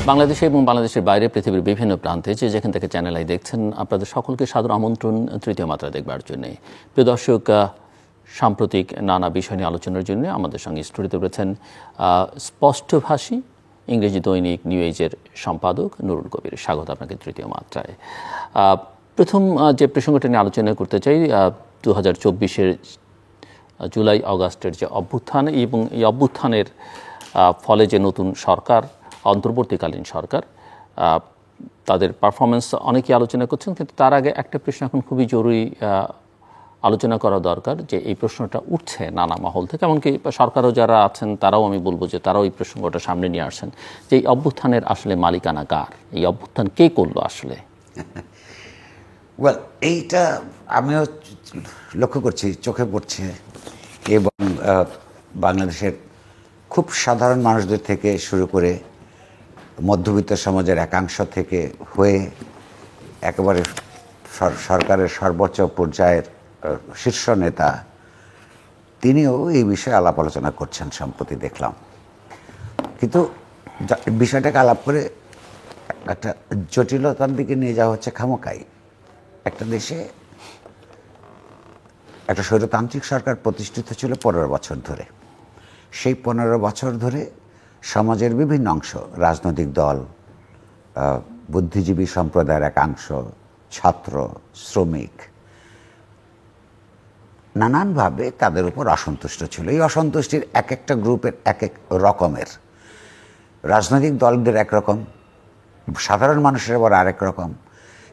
বাংলাদেশে এবং বাংলাদেশের বাইরে পৃথিবীর বিভিন্ন প্রান্তে যে যেখান থেকে চ্যানেল আই দেখছেন, আপনাদের সকলকে সাদর আমন্ত্রণ তৃতীয় মাত্রা দেখবার জন্য। প্রিয় দর্শক, সাম্প্রতিক নানা বিষয় নিয়ে আলোচনার জন্য আমাদের সঙ্গে স্টুডিওতে রয়েছেন স্পষ্টভাষী ইংরেজি দৈনিক নিউ এজের সম্পাদক নুরুল কবির। স্বাগত আপনাকে তৃতীয় মাত্রায়। প্রথম যে প্রসঙ্গটা নিয়ে আলোচনা করতে চাই, 2024-এর জুলাই আগস্টের যে অভ্যুত্থান এবং এই অভ্যুত্থানের ফলে যে নতুন সরকার, অন্তর্বর্তীকালীন সরকার, তাদের পারফরমেন্স অনেকেই আলোচনা করছেন। কিন্তু তার আগে একটা প্রশ্ন এখন খুবই জরুরি আলোচনা করা দরকার, যে এই প্রশ্নটা উঠছে নানা মহল থেকে, এমনকি সরকারও যারা আছেন তারাও, আমি বলবো যে তারাও এই প্রসঙ্গটা সামনে নিয়ে আসছেন, যে এই অভ্যুত্থানের আসলে মালিকানা কার, এই অভ্যুত্থান কে করলো আসলে? এইটা আমিও লক্ষ্য করছি, চোখে পড়ছে, এবং বাংলাদেশের খুব সাধারণ মানুষদের থেকে শুরু করে মধ্যবিত্ত সমাজের একাংশ থেকে হয়ে একেবারে সরকারের সর্বোচ্চ পর্যায়ের শীর্ষ নেতা, তিনিও এই বিষয়ে আলাপ আলোচনা করছেন সম্প্রতি দেখলাম। কিন্তু বিষয়টাকে আলাপ করে একটা জটিলতার দিকে নিয়ে যাওয়া হচ্ছে খামোকাই। একটা দেশে একটা স্বৈরতান্ত্রিক সরকার প্রতিষ্ঠিত ছিল 15 বছর ধরে। সেই 15 বছর ধরে সমাজের বিভিন্ন অংশ, রাজনৈতিক দল, বুদ্ধিজীবী সম্প্রদায়ের একাংশ, ছাত্র, শ্রমিক, নানানভাবে তাদের উপর অসন্তুষ্ট ছিল। এই অসন্তুষ্টির এক একটা গ্রুপের এক এক রকমের, রাজনৈতিক দলদের একরকম, সাধারণ মানুষের আবার আরেক রকম।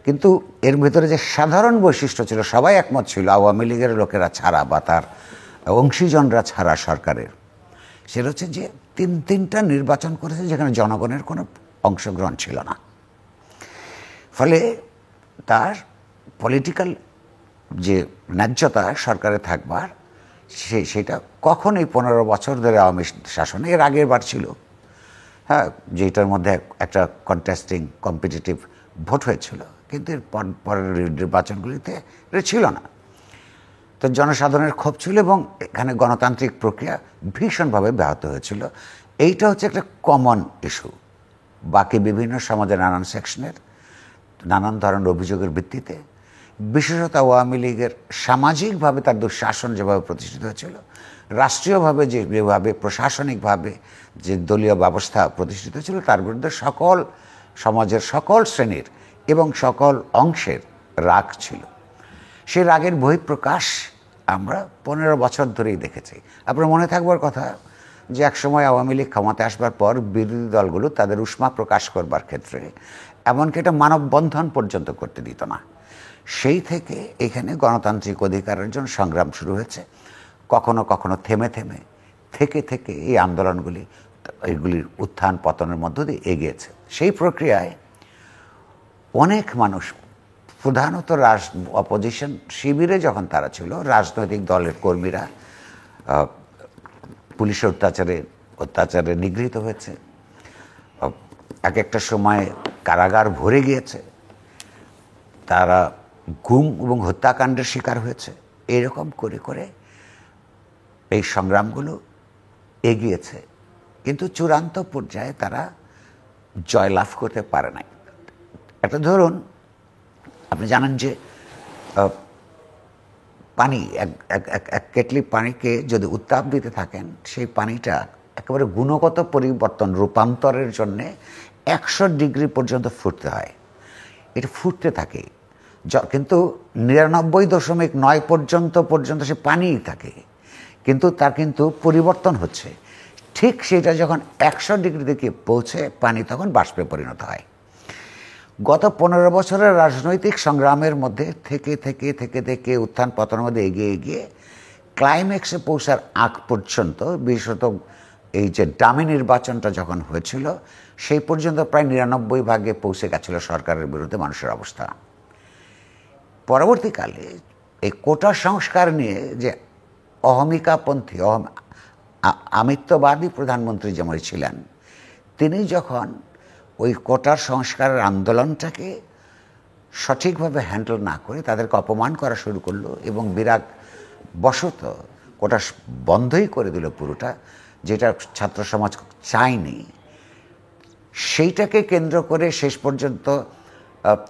কিন্তু এর ভেতরে যে সাধারণ বৈশিষ্ট্য ছিল, সবাই একমত ছিল, আওয়ামী লীগের লোকেরা ছাড়া বা তার অংশীজনরা ছাড়া সরকারের, সেটা হচ্ছে যে তিনটা নির্বাচন করেছে যেখানে জনগণের কোনো অংশগ্রহণ ছিল না। ফলে তার পলিটিক্যাল যে ন্যায্যতা সরকারে থাকবার, সেটা কখন এই 15 বছর ধরে আওয়ামী শাসনে, এর আগের বার ছিল, হ্যাঁ, যেটার মধ্যে একটা কন্টেস্টিং কম্পিটিটিভ ভোট হয়েছিল, কিন্তু এর পরের নির্বাচনগুলিতে এটা ছিল না। তো জনসাধারণের ক্ষোভ ছিল এবং এখানে গণতান্ত্রিক প্রক্রিয়া ভীষণভাবে ব্যাহত হয়েছিল। এইটা হচ্ছে একটা কমন ইস্যু। বাকি বিভিন্ন সমাজের নানান সেকশনের নানান ধরনের অভিযোগের ভিত্তিতে, বিশেষত আওয়ামী লীগের সামাজিকভাবে তার দুঃশাসন যেভাবে প্রতিষ্ঠিত হয়েছিল, রাষ্ট্রীয়ভাবে যেভাবে প্রশাসনিকভাবে যে দলীয় ব্যবস্থা প্রতিষ্ঠিত হয়েছিল, তার বিরুদ্ধে সকল সমাজের সকল শ্রেণীর এবং সকল অংশের রাগ ছিল। সে রাগের বহিঃপ্রকাশ আমরা 15 বছর ধরেই দেখেছি। আপনার মনে থাকবার কথা যে একসময় আওয়ামী লীগ ক্ষমতায় আসবার পর বিরোধী দলগুলো তাদের উষ্মা প্রকাশ করবার ক্ষেত্রে এমনকি এটা মানববন্ধন পর্যন্ত করতে দিত না। সেই থেকে এখানে গণতান্ত্রিক অধিকারের জন্য সংগ্রাম শুরু হয়েছে। কখনো কখনো থেমে থেমে, থেকে এই আন্দোলনগুলি, এইগুলির উত্থান পতনের মধ্য দিয়ে এগিয়েছে। সেই প্রক্রিয়ায় অনেক মানুষ, প্রধানত অপোজিশন শিবিরে যখন তারা ছিল, রাজনৈতিক দলের কর্মীরা পুলিশের অত্যাচারে নিগৃহীত হয়েছে। এক একটা সময় কারাগার ভরে গিয়েছে, তারা গুম এবং হত্যাকাণ্ডের শিকার হয়েছে। এরকম করে করে এই সংগ্রামগুলো এগিয়েছে, কিন্তু চূড়ান্ত পর্যায়ে তারা জয়লাভ করতে পারে নাই। একটা ধরুন, আপনি জানেন যে পানি, এক কেটলি পানিকে যদি উত্তাপ দিতে থাকেন, সেই পানিটা একেবারে গুণগত পরিবর্তন, রূপান্তরের জন্যে 100 ডিগ্রি পর্যন্ত ফুটতে হয়। এটা ফুটতে থাকে, কিন্তু 99.9 পর্যন্ত সে পানিই থাকে, কিন্তু তার কিন্তু পরিবর্তন হচ্ছে। ঠিক সেটা যখন 100 ডিগ্রি দিকে পৌঁছে, পানি তখন বাষ্পে পরিণত হয়। গত 15 বছরের রাজনৈতিক সংগ্রামের মধ্যে থেকে উত্থান পতনের মধ্যে এগিয়ে ক্লাইম্যাক্সে পৌঁছার আগ পর্যন্ত, বিশেষত এই যে ডামি নির্বাচনটা যখন হয়েছিল, সেই পর্যন্ত প্রায় 99% পৌঁছে গেছিল সরকারের বিরুদ্ধে মানুষের অবস্থা। পরবর্তীকালে এই কোটা সংস্কার নিয়ে যে অহমিকাপন্থী, আমিত্ববাদী প্রধানমন্ত্রী যেমন ছিলেন, তিনি যখন ওই কোটার সংস্কারের আন্দোলনটাকে সঠিকভাবে হ্যান্ডেল না করে তাদেরকে অপমান করা শুরু করলো এবং বিরাগ বশত কোটা বন্ধই করে দিল পুরোটা, যেটা ছাত্র সমাজ চায়নি, সেইটাকে কেন্দ্র করে শেষ পর্যন্ত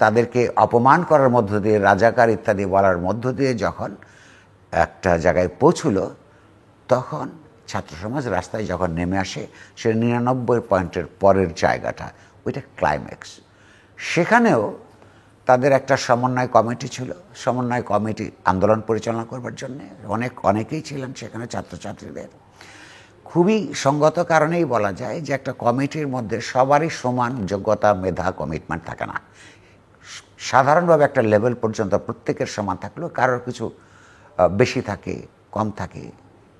তাদেরকে অপমান করার মধ্য দিয়ে, রাজাকার ইত্যাদি বলার মধ্য দিয়ে যখন একটা জায়গায় পৌঁছল, তখন ছাত্র সমাজ রাস্তায় যখন নেমে আসে, সে 99 পয়েন্টের পরের জায়গাটা, ওইটা ক্লাইম্যাক্স। সেখানেও তাদের একটা সমন্বয় কমিটি ছিল। সমন্বয় কমিটি আন্দোলন পরিচালনা করবার জন্য অনেকেই ছিলেন সেখানে, ছাত্রছাত্রীদের। খুবই সঙ্গত কারণেই বলা যায় যে একটা কমিটির মধ্যে সবারই সমান যোগ্যতা, মেধা, কমিটমেন্ট থাকে না। সাধারণভাবে একটা লেভেল পর্যন্ত প্রত্যেকের সমান থাকলেও কারোর কিছু বেশি থাকে, কম থাকে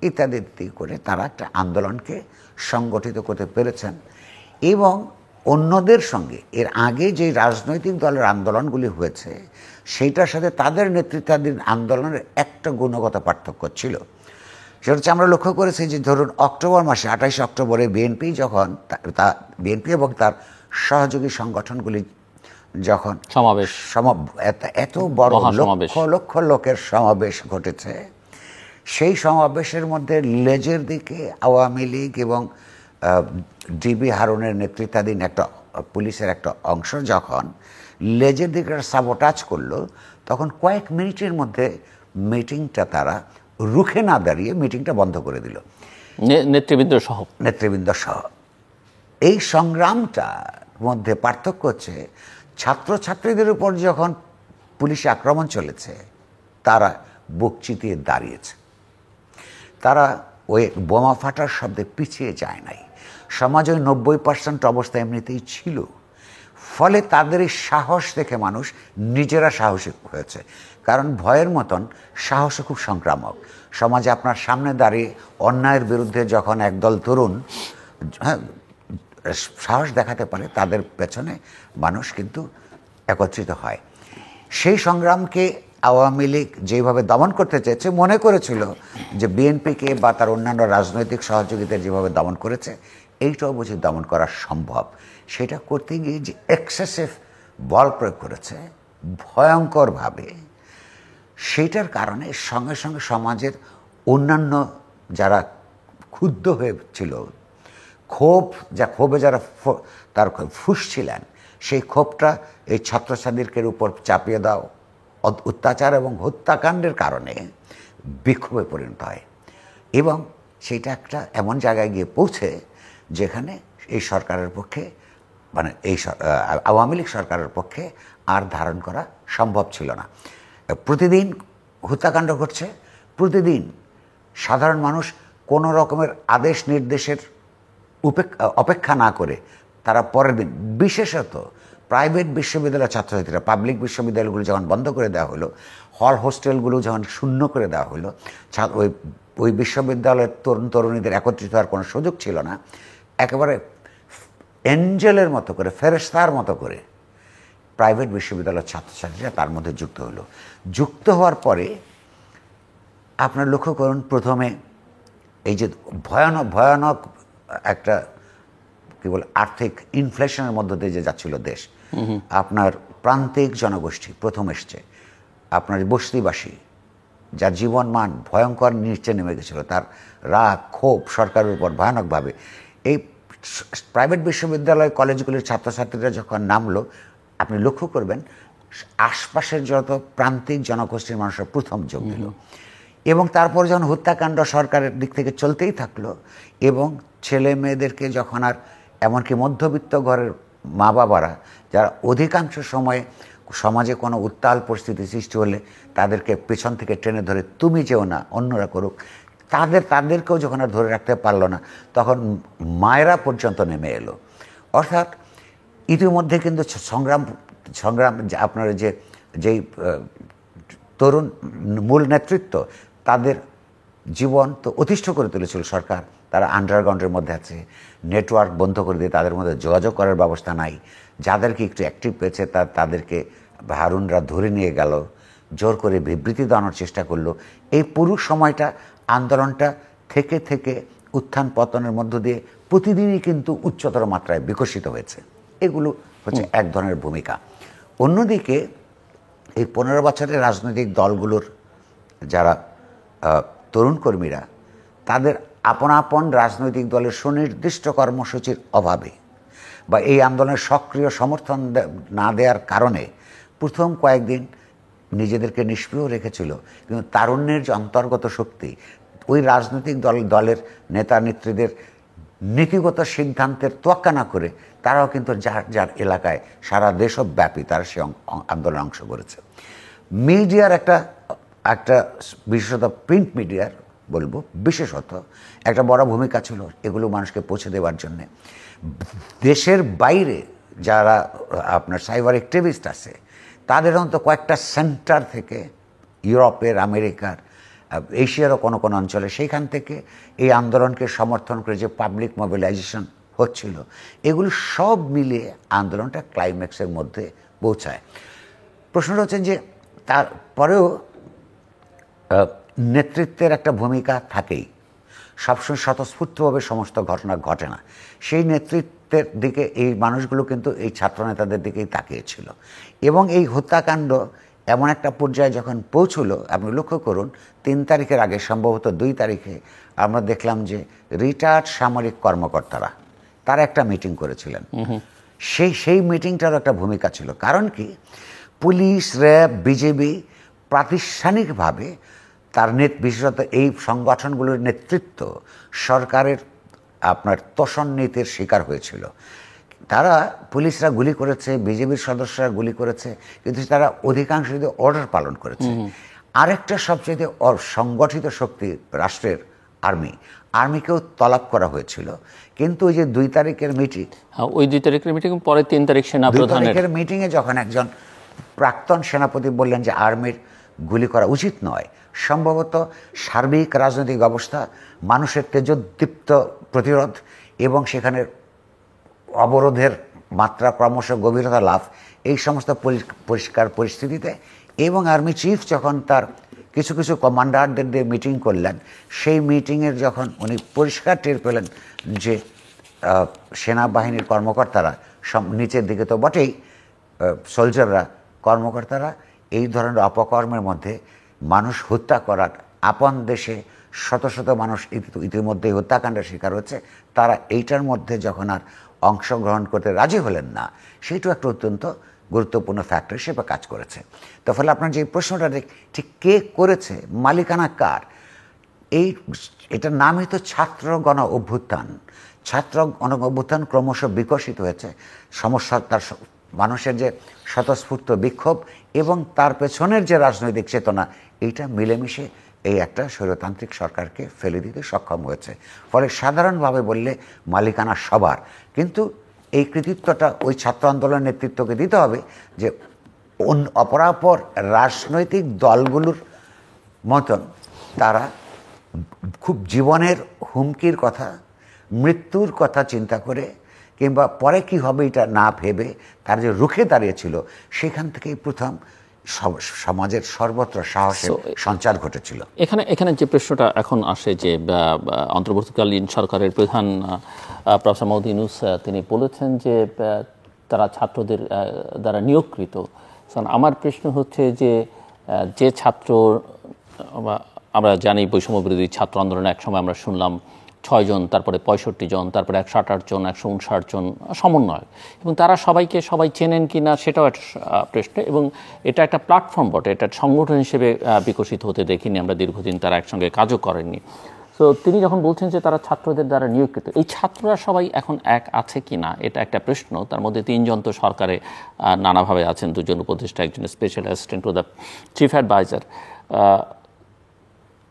ইত্যাদি ইত্যাদি করে তারা একটা আন্দোলনকে সংগঠিত করতে পেরেছেন। এবং অন্যদের সঙ্গে এর আগে যে রাজনৈতিক দলের আন্দোলনগুলি হয়েছে সেইটার সাথে তাদের নেতৃত্বাধীন আন্দোলনের একটা গুণগত পার্থক্য ছিল। সেটা হচ্ছে, আমরা লক্ষ্য করেছি যে ধরুন অক্টোবর মাসে 28 অক্টোবরে বিএনপি যখন বিএনপি এবং তার সহযোগী সংগঠনগুলি যখন সমাবেশ, এত বড় লক্ষ লক্ষ লোকের সমাবেশ ঘটেছে, সেই সমাবেশের মধ্যে লেজের দিকে আওয়ামী লীগ এবং ডিবি হারুনের নেতৃত্বাধীন একটা পুলিশের একটা অংশ যখন লেজের দিকে সাবোটাজ করলো, তখন কয়েক মিনিটের মধ্যে মিটিংটা তারা রুখে না দাঁড়িয়ে মিটিংটা বন্ধ করে দিল, নেতৃবৃন্দ সহ। এই সংগ্রামটার মধ্যে পার্থক্য হচ্ছে, ছাত্রছাত্রীদের উপর যখন পুলিশে আক্রমণ চলেছে তারা বুক চিতিয়ে দাঁড়িয়েছে, তারা ওই বোমা ফাটার শব্দে পিছিয়ে যায় নাই। সমাজে 90% অবস্থা এমনিতেই ছিল। ফলে তাদের এই সাহস দেখে মানুষ নিজেরা সাহসী হয়েছে। কারণ ভয়ের মতন সাহসও খুব সংক্রামক। সমাজে আপনার সামনে দাঁড়িয়ে অন্যায়ের বিরুদ্ধে যখন একদল তরুণ সাহস দেখাতে পারে, তাদের পেছনে মানুষ কিন্তু একত্রিত হয়। সেই সংগ্রামকে আওয়ামী লীগ যেভাবে দমন করতে চেয়েছে, মনে করেছিল যে বিএনপিকে বা তার অন্যান্য রাজনৈতিক সহযোগীদের যেভাবে দমন করেছে, এইটাও বুঝি দমন করা সম্ভব। সেটা করতে গিয়ে যে এক্সেসিভ বল প্রয়োগ করেছে ভয়ঙ্করভাবে, সেইটার কারণে সঙ্গে সঙ্গে সমাজের অন্যান্য যারা ক্ষুব্ধ হয়েছিল, ক্ষোভে যারা তার ফুঁসছিলেন, সেই ক্ষোভটা এই ছাত্রছাত্রীদের উপর চাপিয়ে দাও অত্যাচার এবং হত্যাকাণ্ডের কারণে বিক্ষোভে পরিণত হয়। এবং সেইটা একটা এমন জায়গায় গিয়ে পৌঁছে যেখানে এই সরকারের পক্ষে, মানে এই আওয়ামী লীগ সরকারের পক্ষে আর ধারণ করা সম্ভব ছিল না। প্রতিদিন হত্যাকাণ্ড ঘটছে, প্রতিদিন সাধারণ মানুষ কোনো রকমের আদেশ নির্দেশের অপেক্ষা না করে তারা পরের দিন, বিশেষত প্রাইভেট বিশ্ববিদ্যালয়ের ছাত্রছাত্রীরা, পাবলিক বিশ্ববিদ্যালয়গুলো যখন বন্ধ করে দেওয়া হলো, হল হোস্টেলগুলো যখন শূন্য করে দেওয়া হলো, ওই বিশ্ববিদ্যালয়ের তরুণ তরুণীদের একত্রিত হওয়ার কোনো সুযোগ ছিল না, একেবারে এঞ্জেলের মতো করে, ফেরেশতার মতো করে প্রাইভেট বিশ্ববিদ্যালয়ের ছাত্রছাত্রীরা তার মধ্যে যুক্ত হলো। যুক্ত হওয়ার পরে আপনার লক্ষ্য করুন, প্রথমে এই যে ভয়ানক একটা কি বলে আর্থিক ইনফ্লেশনের মধ্য দিয়ে যে যাচ্ছিল দেশ, আপনার প্রান্তিক জনগোষ্ঠী প্রথম এসছে, আপনার বস্তিবাসী যার জীবনমান ভয়ঙ্কর নিচে নেমে গেছিল, তার রাগ ক্ষোভ সরকারের উপর ভয়ানকভাবে। এই প্রাইভেট বিশ্ববিদ্যালয় কলেজগুলির ছাত্রছাত্রীরা যখন নামলো, আপনি লক্ষ্য করবেন আশপাশের যত প্রান্তিক জনগোষ্ঠীর মানুষরা প্রথম যোগ দিল। এবং তারপর যখন হত্যাকাণ্ড সরকারের দিক থেকে চলতেই থাকলো, এবং ছেলে মেয়েদেরকে যখন আর এমনকি মধ্যবিত্ত ঘরের মা বাবারা, যারা অধিকাংশ সময়ে সমাজে কোনো উত্তাল পরিস্থিতি সৃষ্টি হলে তাদেরকে পেছন থেকে টেনে ধরে তুমি যেও না, অন্যরা করুক, তাদেরকেও যখন আর ধরে রাখতে পারলো না, তখন মায়েরা পর্যন্ত নেমে এলো। অর্থাৎ ইতিমধ্যে কিন্তু সংগ্রাম আপনার যেই তরুণ মূল নেতৃত্ব, তাদের জীবন তো অতিষ্ঠ করে তুলেছিল সরকার। তারা আন্ডারগ্রাউন্ডের মধ্যে আছে, নেটওয়ার্ক বন্ধ করে দিয়ে তাদের মধ্যে যোগাযোগ করার ব্যবস্থা নাই। যাদেরকে একটু অ্যাক্টিভ পেয়েছে তাদেরকে হারুনরা ধরে নিয়ে গেল, জোর করে বিবৃতি দেওয়ানোর চেষ্টা করলো। এই পুরো সময়টা আন্দোলনটা থেকে থেকে উত্থান পতনের মধ্য দিয়ে প্রতিদিনই কিন্তু উচ্চতর মাত্রায় বিকশিত হয়েছে। এগুলো হচ্ছে এক ধরনের ভূমিকা। অন্যদিকে এই 15 বছরের রাজনৈতিক দলগুলোর যারা তরুণ কর্মীরা, তাদের আপন আপন রাজনৈতিক দলের সুনির্দিষ্ট কর্মসূচির অভাবে বা এই আন্দোলনের সক্রিয় সমর্থন না দেওয়ার কারণে প্রথম কয়েকদিন নিজেদেরকে নিষ্ক্রিয় রেখেছিল, কিন্তু তারুণ্যের যে অন্তর্গত শক্তি, ওই রাজনৈতিক দলের নেতা নেত্রীদের নীতিগত সিদ্ধান্তের তোয়াক্কা না করে তারাও কিন্তু যার যার এলাকায় সারা দেশব্যাপী তারা সে আন্দোলনে অংশ করেছে। মিডিয়ার একটা বিশেষত প্রিন্ট মিডিয়ার বলবো বিশেষত একটা বড় ভূমিকা ছিল এগুলো মানুষকে পৌঁছে দেওয়ার জন্যে। দেশের বাইরে যারা আপনার সাইবার অ্যাক্টিভিস্ট আছে তাদের অন্তত কয়েকটা সেন্টার থেকে, ইউরোপের, আমেরিকার, এশিয়ারও কোনো কোনো অঞ্চলে, সেইখান থেকে এই আন্দোলনকে সমর্থন করে যে পাবলিক মোবিলাইজেশন হচ্ছিল, এগুলো সব মিলিয়ে আন্দোলনটা ক্লাইম্যাক্সের মধ্যে পৌঁছায়। প্রশ্নটা হচ্ছে যে তারপরেও নেতৃত্বের একটা ভূমিকা থাকেই, সবসময় স্বতঃস্ফূর্তভাবে সমস্ত ঘটনা ঘটে না। সেই নেতৃত্বের দিকে এই মানুষগুলো কিন্তু এই ছাত্রনেতাদের দিকেই তাকিয়েছিল, এবং এই হত্যাকাণ্ড এমন একটা পর্যায়ে যখন পৌঁছলো, আপনি লক্ষ্য করুন 3 তারিখের আগে, সম্ভবত 2 তারিখে আমরা দেখলাম যে রিটায়ার্ড সামরিক কর্মকর্তারা তারা একটা মিটিং করেছিলেন। সেই মিটিংটারও একটা ভূমিকা ছিল। কারণ কি, পুলিশ, র্যাব, বিজেপি প্রাতিষ্ঠানিকভাবে তার বিশেষত এই সংগঠনগুলোর নেতৃত্ব সরকারের আপনার তোষণ নীতির শিকার হয়েছিল। তারা, পুলিশরা গুলি করেছে, বিজেপির সদস্যরা গুলি করেছে, কিন্তু তারা অধিকাংশ অর্ডার পালন করেছে। আরেকটা সবচেয়ে সংগঠিত শক্তি রাষ্ট্রের আর্মিকেও তলব করা হয়েছিল, কিন্তু ওই যে 2 তারিখের মিটিং, ওই 2 তারিখের মিটিং পরে 3 তারিখ সেনা প্রধানের মিটিংয়ে যখন একজন প্রাক্তন সেনাপতি বললেন যে আর্মির গুলি করা উচিত নয়, সম্ভবত সার্বিক রাজনৈতিক অবস্থা, মানুষের তেজোদ্দীপ্ত প্রতিরোধ এবং সেখানের অবরোধের মাত্রা ক্রমশ গভীরতা লাভ, এই সমস্ত পরিষ্কার পরিস্থিতিতে, এবং আর্মি চিফ যখন তার কিছু কিছু কমান্ডারদের দিয়ে মিটিং করলেন, সেই মিটিংয়ের যখন উনি পরিষ্কার টের পেলেন যে সেনাবাহিনীর কর্মকর্তারা, নিচের দিকে তো বটেই সোলজাররা, কর্মকর্তারা এই ধরনের অপকর্মের মধ্যে মানুষ হত্যা করার, আপন দেশে শত শত মানুষ ইতিমধ্যেই হত্যাকাণ্ডের শিকার হচ্ছে, তারা এইটার মধ্যে যখন আর অংশগ্রহণ করতে রাজি হলেন না, সেইটাও একটা অত্যন্ত গুরুত্বপূর্ণ ফ্যাক্টর হিসেবে কাজ করেছে। তো ফলে আপনার যে প্রশ্নটা ঠিক কে করেছে, মালিকানা কার, এটার নামই তো ছাত্র গণ অভ্যুত্থান। ছাত্র গণ অভ্যুত্থান ক্রমশ বিকশিত হয়েছে, সমস্যা তার মানুষের যে স্বতঃস্ফূর্ত বিক্ষোভ এবং তার পেছনের যে রাজনৈতিক চেতনা, এইটা মিলেমিশে এই একটা স্বৈরতান্ত্রিক সরকারকে ফেলে দিতে সক্ষম হয়েছে। ফলে সাধারণভাবে বললে মালিকানা সবার, কিন্তু এই কৃতিত্বটা ওই ছাত্র আন্দোলনের নেতৃত্বকে দিতে হবে যে অপরাপর রাজনৈতিক দলগুলোর মতন তারা খুব জীবনের হুমকির কথা, মৃত্যুর কথা চিন্তা করে কিংবা পরে কি হবে এটা না ভেবে তার যে রুখে দাঁড়িয়েছিল, সেখান থেকেই প্রথম সমাজের সর্বত্র সাহসের সঞ্চার ঘটেছিল। এখানে যে প্রশ্নটা এখন আসে যে অন্তর্বর্তীকালীন সরকারের প্রধান প্রফেসর মোহাম্মদ ইউনূস তিনি বলেছেন যে তারা ছাত্রদের দ্বারা নিয়োগকৃত। আমার প্রশ্ন হচ্ছে যে ছাত্র, আমরা জানি বৈষম্য বিরোধী ছাত্র আন্দোলনে একসময় আমরা শুনলাম 6 জন, তারপরে 65 জন, তারপরে 158 জন, 159 জন সমন্বয়, এবং তারা সবাই চেনেন কি না সেটাও একটা প্রশ্ন। এবং এটা একটা প্ল্যাটফর্ম বটে, এটা সংগঠন হিসেবে বিকশিত হতে দেখিনি আমরা দীর্ঘদিন, তারা একসঙ্গে কাজও করেননি। তো তিনি যখন বলছেন যে তারা ছাত্রদের দ্বারা নিয়োগকৃত, এই ছাত্ররা সবাই এখন এক আছে কি না এটা একটা প্রশ্ন। তার মধ্যে 3 জন তো সরকারে নানাভাবে আছেন, 2 জন উপদেষ্টা, একজন special assistant to the chief adviser,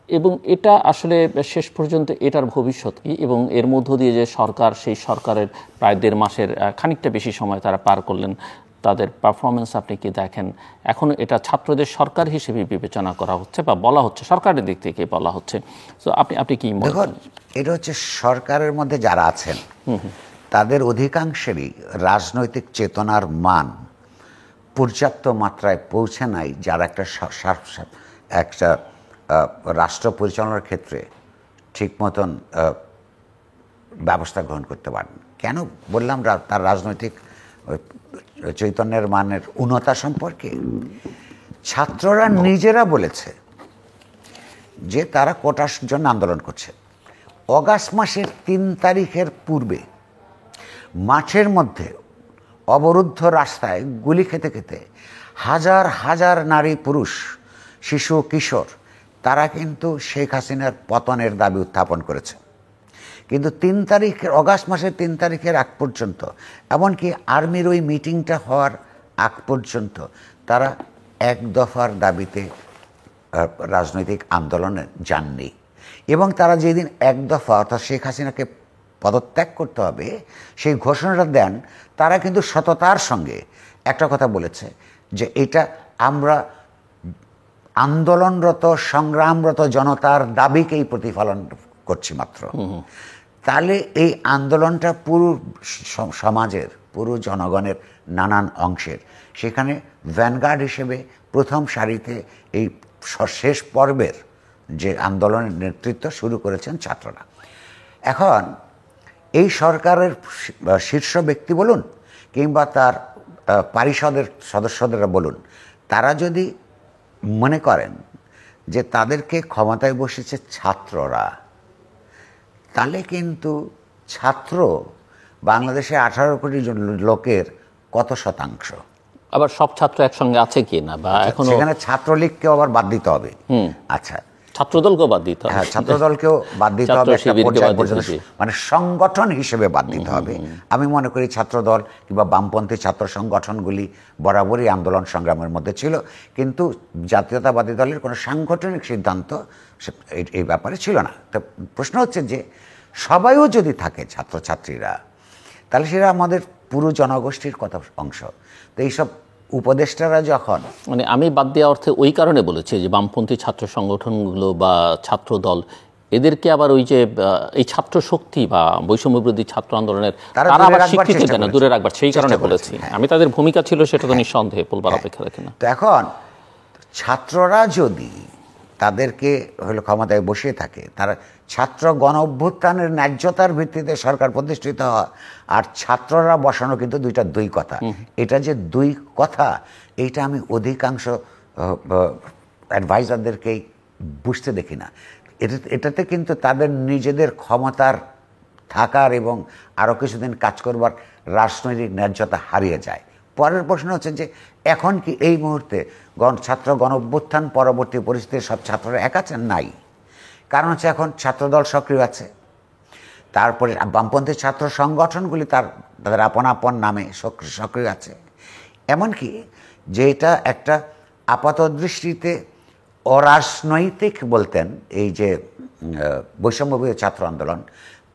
এবং এটা আসলে শেষ পর্যন্ত এটার ভবিষ্যৎ কি, এবং এর মধ্য দিয়ে যে সরকার, সেই সরকারের প্রায় 1.5 মাসের খানিকটা বেশি সময় তারা পার করলেন, তাদের পারফরমেন্স আপনি কি দেখেন? এখন এটা ছাত্রদের সরকার হিসেবে বিবেচনা করা হচ্ছে বা বলা হচ্ছে, সরকারের দিক থেকে বলা হচ্ছে। তো আপনি কি মনে করেন? এটা হচ্ছে সরকারের মধ্যে যারা আছেন তাদের অধিকাংশেরই রাজনৈতিক চেতনার মান পর্যাপ্ত মাত্রায় পৌঁছে নাই, যারা একটা রাষ্ট্র পরিচালনার ক্ষেত্রে ঠিক মতন ব্যবস্থা গ্রহণ করতে পারেন। কেন বললাম তার রাজনৈতিক চৈতন্যের মানের উন্নতা সম্পর্কে? ছাত্ররা নিজেরা বলেছে যে তারা কোটার জন্য আন্দোলন করছে। অগাস্ট মাসের 3 তারিখের পূর্বে মাঠের মধ্যে অবরুদ্ধ রাস্তায় গুলি খেতে খেতে হাজার হাজার নারী পুরুষ শিশু কিশোর তারা কিন্তু শেখ হাসিনার পতনের দাবি উত্থাপন করেছে। কিন্তু 3 তারিখের অগাস্ট মাসের 3 তারিখের আগ পর্যন্ত, এমনকি আর্মির ওই মিটিংটা হওয়ার আগ পর্যন্ত তারা এক দফার দাবিতে রাজনৈতিক আন্দোলনে যাননি। এবং তারা যেদিন এক দফা অর্থাৎ শেখ হাসিনাকে পদত্যাগ করতে হবে সেই ঘোষণাটা দেন, তারা কিন্তু সততার সঙ্গে একটা কথা বলেছে যে এটা আমরা আন্দোলনরত সংগ্রামরত জনতার দাবিকেই প্রতিফলন করছি মাত্র। তাহলে এই আন্দোলনটা পুরো সমাজের, পুরো জনগণের নানান অংশের, সেখানে ভ্যানগার্ড হিসেবে প্রথম সারিতে এই শেষ পর্বের যে আন্দোলনের নেতৃত্ব শুরু করেছেন ছাত্ররা। এখন এই সরকারের শীর্ষ ব্যক্তি বলুন কিংবা তার পরিষদের সদস্যদেরা বলুন, তারা যদি মনে করেন যে তাদেরকে ক্ষমতায় বসেছে ছাত্ররা, তাহলে কিন্তু ছাত্র বাংলাদেশে 18 কোটি লোকের কত শতাংশ? আবার সব ছাত্র একসঙ্গে আছে কি না, বা এখনো সেখানে ছাত্রলীগকেও আবার বাদ দিতে হবে। আচ্ছা, ছাত্রদলকেও বাদ দিতে হবে। হ্যাঁ, ছাত্রদলকেও বাদ দিতে হবে, মানে সংগঠন হিসেবে বাদ দিতে হবে। আমি মনে করি ছাত্রদল কিংবা বামপন্থী ছাত্র সংগঠনগুলি বরাবরই আন্দোলন সংগ্রামের মধ্যে ছিল, কিন্তু জাতীয়তাবাদী দলের কোনো সাংগঠনিক সিদ্ধান্ত এই ব্যাপারে ছিল না। তো প্রশ্ন হচ্ছে যে সবাইও যদি থাকে ছাত্রছাত্রীরা, তাহলে সেটা আমাদের পুরো জনগোষ্ঠীর কত অংশ? তো এইসব উপদেষ্টারা যখন, মানে আমি বাদ দেওয়া অর্থে ওই কারণে বলেছি যে বামপন্থী ছাত্র সংগঠনগুলো বা ছাত্র দল এদেরকে আবার ওই যে এই ছাত্র শক্তি বা বৈষম্য বিরোধী ছাত্র আন্দোলনের তারা আবার স্বীকৃতি দেয় না, দূরে রাখবার, সেই কারণে বলেছি। আমি তাদের ভূমিকা ছিল সেটা তো নিঃসন্দেহে বলবার অপেক্ষা রাখি না। তো এখন ছাত্ররা যদি তাদেরকে হলো ক্ষমতায় বসিয়ে থাকে, তারা ছাত্র গণ অভ্যুত্থানের ন্যায্যতার ভিত্তিতে সরকার প্রতিষ্ঠিত হয়, আর ছাত্ররা বসানো কিন্তু দুই কথা। এটা যে দুই কথা, এইটা আমি অধিকাংশ অ্যাডভাইজারদেরকেই বুঝতে দেখি না। এটাতে কিন্তু তাদের নিজেদের ক্ষমতার থাকার এবং আরও কিছুদিন কাজ করবার রাজনৈতিক ন্যায্যতা হারিয়ে যায়। পরের প্রশ্ন হচ্ছে যে এখন কি এই মুহূর্তে ছাত্র গণ অভ্যুত্থান পরবর্তী পরিস্থিতিতে সব ছাত্ররা এক আছেন? নাই। কারণ হচ্ছে এখন ছাত্রদল সক্রিয় আছে, তারপরে বামপন্থী ছাত্র সংগঠনগুলি তাদের আপন আপন নামে সক্রিয় আছে। এমনকি যেটা একটা আপাত দৃষ্টিতে অরাজনৈতিক বলতেন এই যে বৈষম্যবিরোধী ছাত্র আন্দোলন,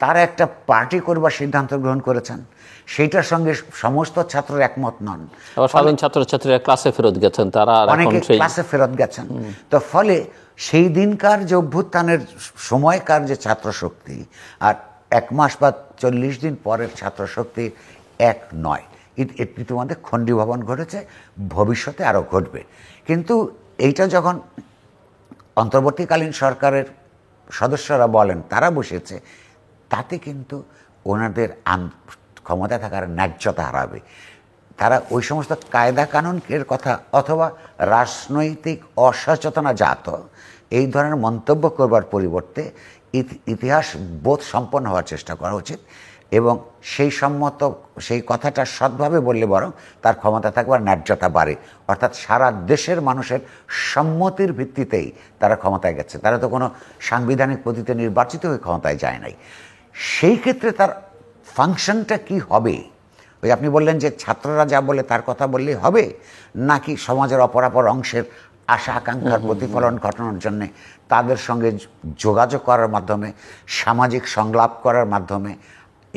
তারা একটা পার্টি করবার সিদ্ধান্ত গ্রহণ করেছেন, সেইটার সঙ্গে সমস্ত ছাত্র একমত নন। সাধারণ ছাত্রছাত্রীরা ক্লাসে ফেরত গেছেন, তারা অনেকে ক্লাসে ফেরত গেছেন। তো ফলে সেই দিনকার যে অভ্যুত্থানের সময়কার যে ছাত্র শক্তি আর 1 মাস বা 40 দিন পরের ছাত্র শক্তি এক নয়। ইতিমধ্যে খণ্ডীভবন ঘটেছে, ভবিষ্যতে আরও ঘটবে। কিন্তু এইটা যখন অন্তর্বর্তীকালীন সরকারের সদস্যরা বলেন তারা বসেছে, তাতে কিন্তু ওনাদের ক্ষমতা থাকার ন্যায্যতা হারাবে। তারা ওই সমস্ত কায়দা কানুনের কথা অথবা রাজনৈতিক অসচেতনতাজাত এই ধরনের মন্তব্য করবার পরিবর্তে ইতিহাস বোধ সম্পন্ন হওয়ার চেষ্টা করা উচিত, এবং সেই কথাটা সৎভাবে বললে বরং তার ক্ষমতা থাকবার ন্যায্যতা বাড়ে। অর্থাৎ সারা দেশের মানুষের সম্মতির ভিত্তিতেই তারা ক্ষমতায় গেছে, তারা তো কোনো সাংবিধানিক পদ্ধতিতে নির্বাচিত হয়ে ক্ষমতায় যায় নাই। সেই ক্ষেত্রে তার ফাংশনটা কি হবে? ওই আপনি বললেন যে ছাত্ররা যা বলে তার কথা বললেই হবে, নাকি সমাজের অপরাপর অংশের আশা আকাঙ্ক্ষার প্রতিফলন ঘটানোর জন্যে তাদের সঙ্গে যোগাযোগ করার মাধ্যমে, সামাজিক সংলাপ করার মাধ্যমে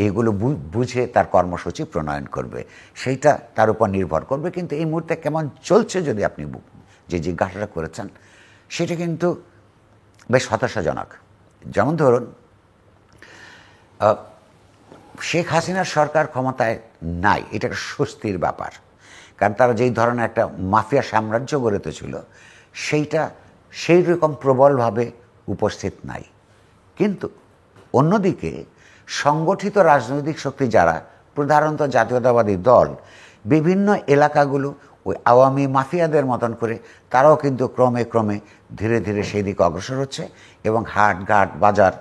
এগুলো বুঝে তার কর্মসূচি প্রণয়ন করবে, সেইটা তার উপর নির্ভর করবে। কিন্তু এই মুহূর্তে কেমন চলছে যদি আপনি যে জিজ্ঞাসাটা করেছেন, সেটা কিন্তু বেশ হতাশাজনক। যেমন ধরুন, শেখ হাসিনার সরকার ক্ষমতায় নাই, এটা একটা স্বস্তির ব্যাপার, কারণ তারা যেই ধরনের একটা মাফিয়া সাম্রাজ্য গড়ে তুলেছিল সেইটা সেই রকম প্রবলভাবে উপস্থিত নাই। কিন্তু অন্যদিকে সংগঠিত রাজনৈতিক শক্তি যারা, প্রধানত জাতীয়তাবাদী দল, বিভিন্ন এলাকাগুলো ওই আওয়ামী মাফিয়াদের মতন করে তারাও কিন্তু ক্রমে ক্রমে ধীরে ধীরে সেই দিকে অগ্রসর হচ্ছে, এবং হাট ঘাট বাজার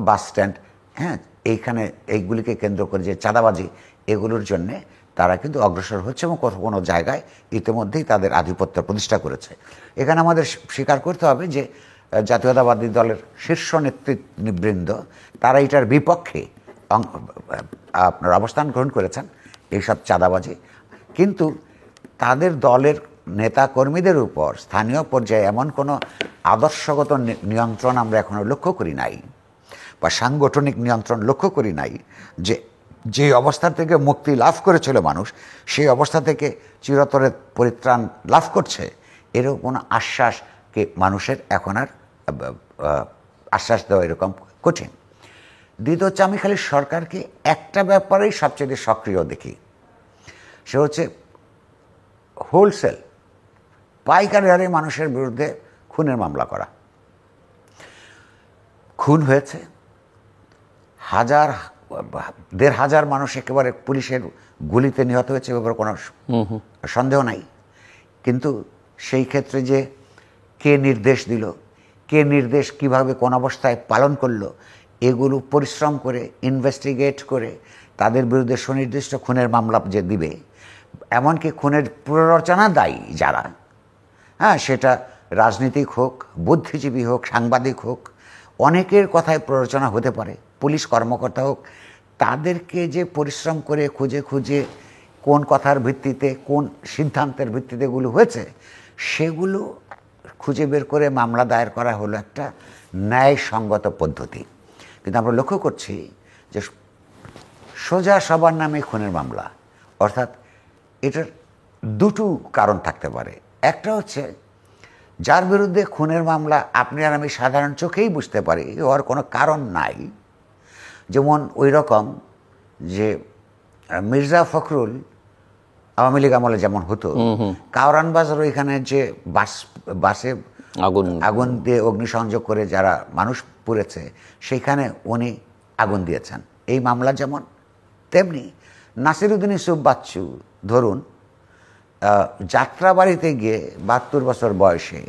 বাস স্ট্যান্ড, হ্যাঁ, এইখানে এইগুলিকে কেন্দ্র করে যে চাঁদাবাজি, এগুলোর জন্যে তারা কিন্তু অগ্রসর হচ্ছে এবং কোনো জায়গায় ইতিমধ্যেই তাদের আধিপত্য প্রতিষ্ঠা করেছে। এখানে আমাদের স্বীকার করতে হবে যে জাতীয়তাবাদী দলের শীর্ষ নেতৃবৃন্দ তারা এটার বিপক্ষে আপনার অবস্থান গ্রহণ করেছেন, এইসব চাঁদাবাজি। কিন্তু তাদের দলের নেতা কর্মীদের উপর স্থানীয় পর্যায়ে এমন কোনো আদর্শগত নিয়ন্ত্রণ আমরা এখনো লক্ষ্য করি নাই, বা সাংগঠনিক নিয়ন্ত্রণ লক্ষ্য করি নাই, যে অবস্থা থেকে মুক্তি লাভ করেছিল মানুষ সেই অবস্থা থেকে চিরতরে পরিত্রাণ লাভ করছে, এরকম কোনো আশ্বাসকে মানুষের এখন আর আশ্বাস দেওয়া এরকম কঠিন। দ্বিতীয় হচ্ছে, আমি খালি সরকারকে একটা ব্যাপারেই সবচেয়ে সক্রিয় দেখি, সে হচ্ছে হোলসেল পাইকারি হারে মানুষের বিরুদ্ধে খুনের মামলা করা। খুন হয়েছে, 1,500 মানুষ একেবারে পুলিশের গুলিতে নিহত হয়েছে, ব্যাপারে কোনো সন্দেহ নাই। কিন্তু সেই ক্ষেত্রে যে কে নির্দেশ দিল, কে নির্দেশ কিভাবে কোন অবস্থায় পালন করলো, এগুলো পরিশ্রম করে ইনভেস্টিগেট করে তাদের বিরুদ্ধে সুনির্দিষ্ট খুনের মামলা যে দিবে, এমনকি খুনের প্ররোচনা দায়ী যারা, হ্যাঁ, সেটা রাজনীতিক হোক, বুদ্ধিজীবী হোক, সাংবাদিক হোক, অনেকের কথায় প্ররোচনা হতে পারে, পুলিশ কর্মকর্তা হোক, তাদেরকে যে পরিশ্রম করে খুঁজে খুঁজে কোন কথার ভিত্তিতে কোন সিদ্ধান্তের ভিত্তিতে এগুলো হয়েছে সেগুলো খুঁজে বের করে মামলা দায়ের করা হলো একটা ন্যায়সঙ্গত পদ্ধতি। কিন্তু আমরা লক্ষ্য করছি যে সোজা সবার নামে খুনের মামলা, অর্থাৎ এটার দুটো কারণ থাকতে পারে। একটা হচ্ছে যার বিরুদ্ধে খুনের মামলা আপনি আর আমি সাধারণ চোখেই বুঝতে পারি ওর কোনো কারণ নাই, যেমন ওই রকম যে মির্জা ফখরুল আওয়ামী লীগ আমলে যেমন হতো, কাওরান বাজার ওইখানে যে বাসে আগুন দিয়ে অগ্নিসংযোগ করে যারা মানুষ পুড়েছে সেখানে উনি আগুন দিয়েছেন, এই মামলা যেমন। তেমনি নাসিরুদ্দিন ইউসুফ বাচ্চু ধরুন যাত্রাবাড়িতে গিয়ে 72 বছর বয়সে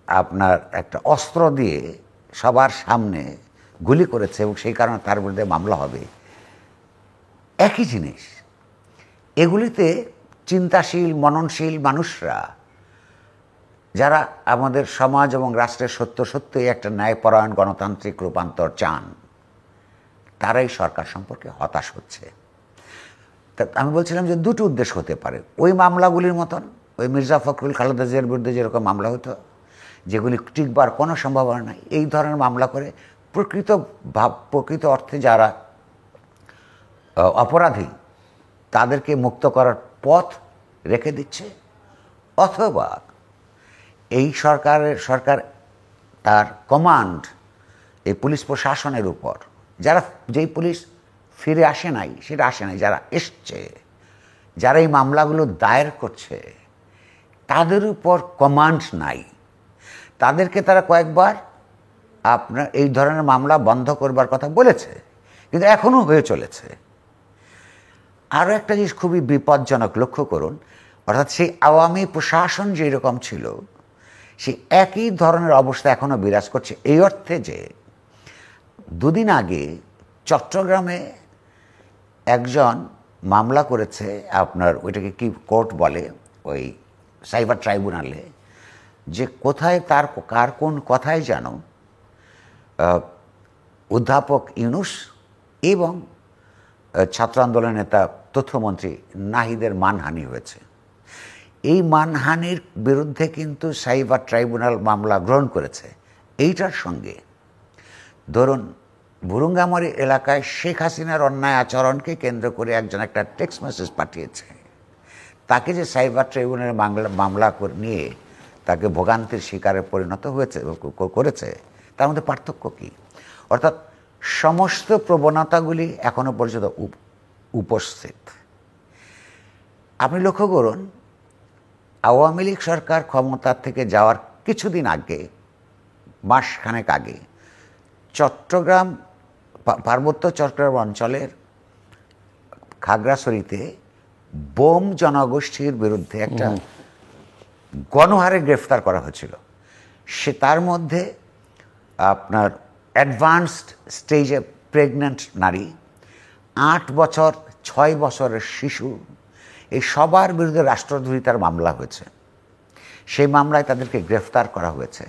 আপনার একটা অস্ত্র দিয়ে সবার সামনে গুলি করেছে এবং সেই কারণে তার বিরুদ্ধে মামলা হবে, একই জিনিস। এগুলিতে চিন্তাশীল মননশীল মানুষরা যারা আমাদের সমাজ এবং রাষ্ট্রের সত্যই একটা ন্যায়পরায়ণ গণতান্ত্রিক রূপান্তর চান, তারাই সরকার সম্পর্কে হতাশ হচ্ছে। তা আমি বলছিলাম যে দুটো উদ্দেশ্য হতে পারে ওই মামলাগুলির মতন। ওই মির্জা ফখরুল খালেদা জিয়ার বিরুদ্ধে যেরকম মামলা হতো, যেগুলি টিকবার কোনো সম্ভাবনা নাই, এই ধরনের মামলা করে প্রকৃত অর্থে যারা অপরাধী তাদেরকে মুক্ত করার পথ রেখে দিচ্ছে। অথবা এই সরকার তার কমান্ড এই পুলিশ প্রশাসনের উপর, যেই পুলিশ ফিরে আসে নাই সেটা আসে নাই, যারা এসছে, যারা এই মামলাগুলো দায়ের করছে তাদের উপর কমান্ড নাই। তাদেরকে তারা কয়েকবার আপনার এই ধরনের মামলা বন্ধ করবার কথা বলেছে, কিন্তু এখনও হয়ে চলেছে। আরও একটা জিনিস খুবই বিপজ্জনক, লক্ষ্য করুন, অর্থাৎ সেই আওয়ামী প্রশাসন যেরকম ছিল সেই একই ধরনের অবস্থা এখনও বিরাজ করছে, এই অর্থে যে দুদিন আগে চট্টগ্রামে একজন মামলা করেছে, আপনার ওইটাকে কি কোর্ট বলে, ওই সাইবার ট্রাইব্যুনালে, যে কোথায় কার কোন কথায় যেন অধ্যাপক ইউনূস এবং ছাত্র আন্দোলন নেতা তথ্যমন্ত্রী নাহিদের মানহানি হয়েছে। এই মানহানির বিরুদ্ধে কিন্তু সাইবার ট্রাইব্যুনাল মামলা গ্রহণ করেছে। এইটার সঙ্গে ধরুন বুরুঙ্গামারী এলাকায় শেখ হাসিনার অন্যায় আচরণকে কেন্দ্র করে একজন একটা টেক্সট মেসেজ পাঠিয়েছে, তাকে যে সাইবার ট্রাইব্যুনালে মামলা নিয়ে তাকে ভোগান্তির শিকারে পরিণত করেছে, তার মধ্যে পার্থক্য কী? অর্থাৎ সমস্ত প্রবণতাগুলি এখনো পর্যন্ত উপস্থিত। আপনি লক্ষ্য করুন, আওয়ামী লীগ সরকার ক্ষমতার থেকে যাওয়ার কিছুদিন আগে, মাসখানেক আগে, চট্টগ্রাম পার্বত্য চট্টগ্রাম অঞ্চলের খাগড়াছড়িতে বোম জনগোষ্ঠীর বিরুদ্ধে একটা গণহারে গ্রেফতার করা হয়েছিল। সে তার মধ্যে আপনার অ্যাডভান্সড স্টেজে প্রেগন্যান্ট নারী, 8 বছর 6 বছরের শিশু, এই সবার বিরুদ্ধে রাষ্ট্রদ্রোহিতার মামলা হয়েছে। সেই মামলায় তাদেরকে গ্রেফতার করা হয়েছে।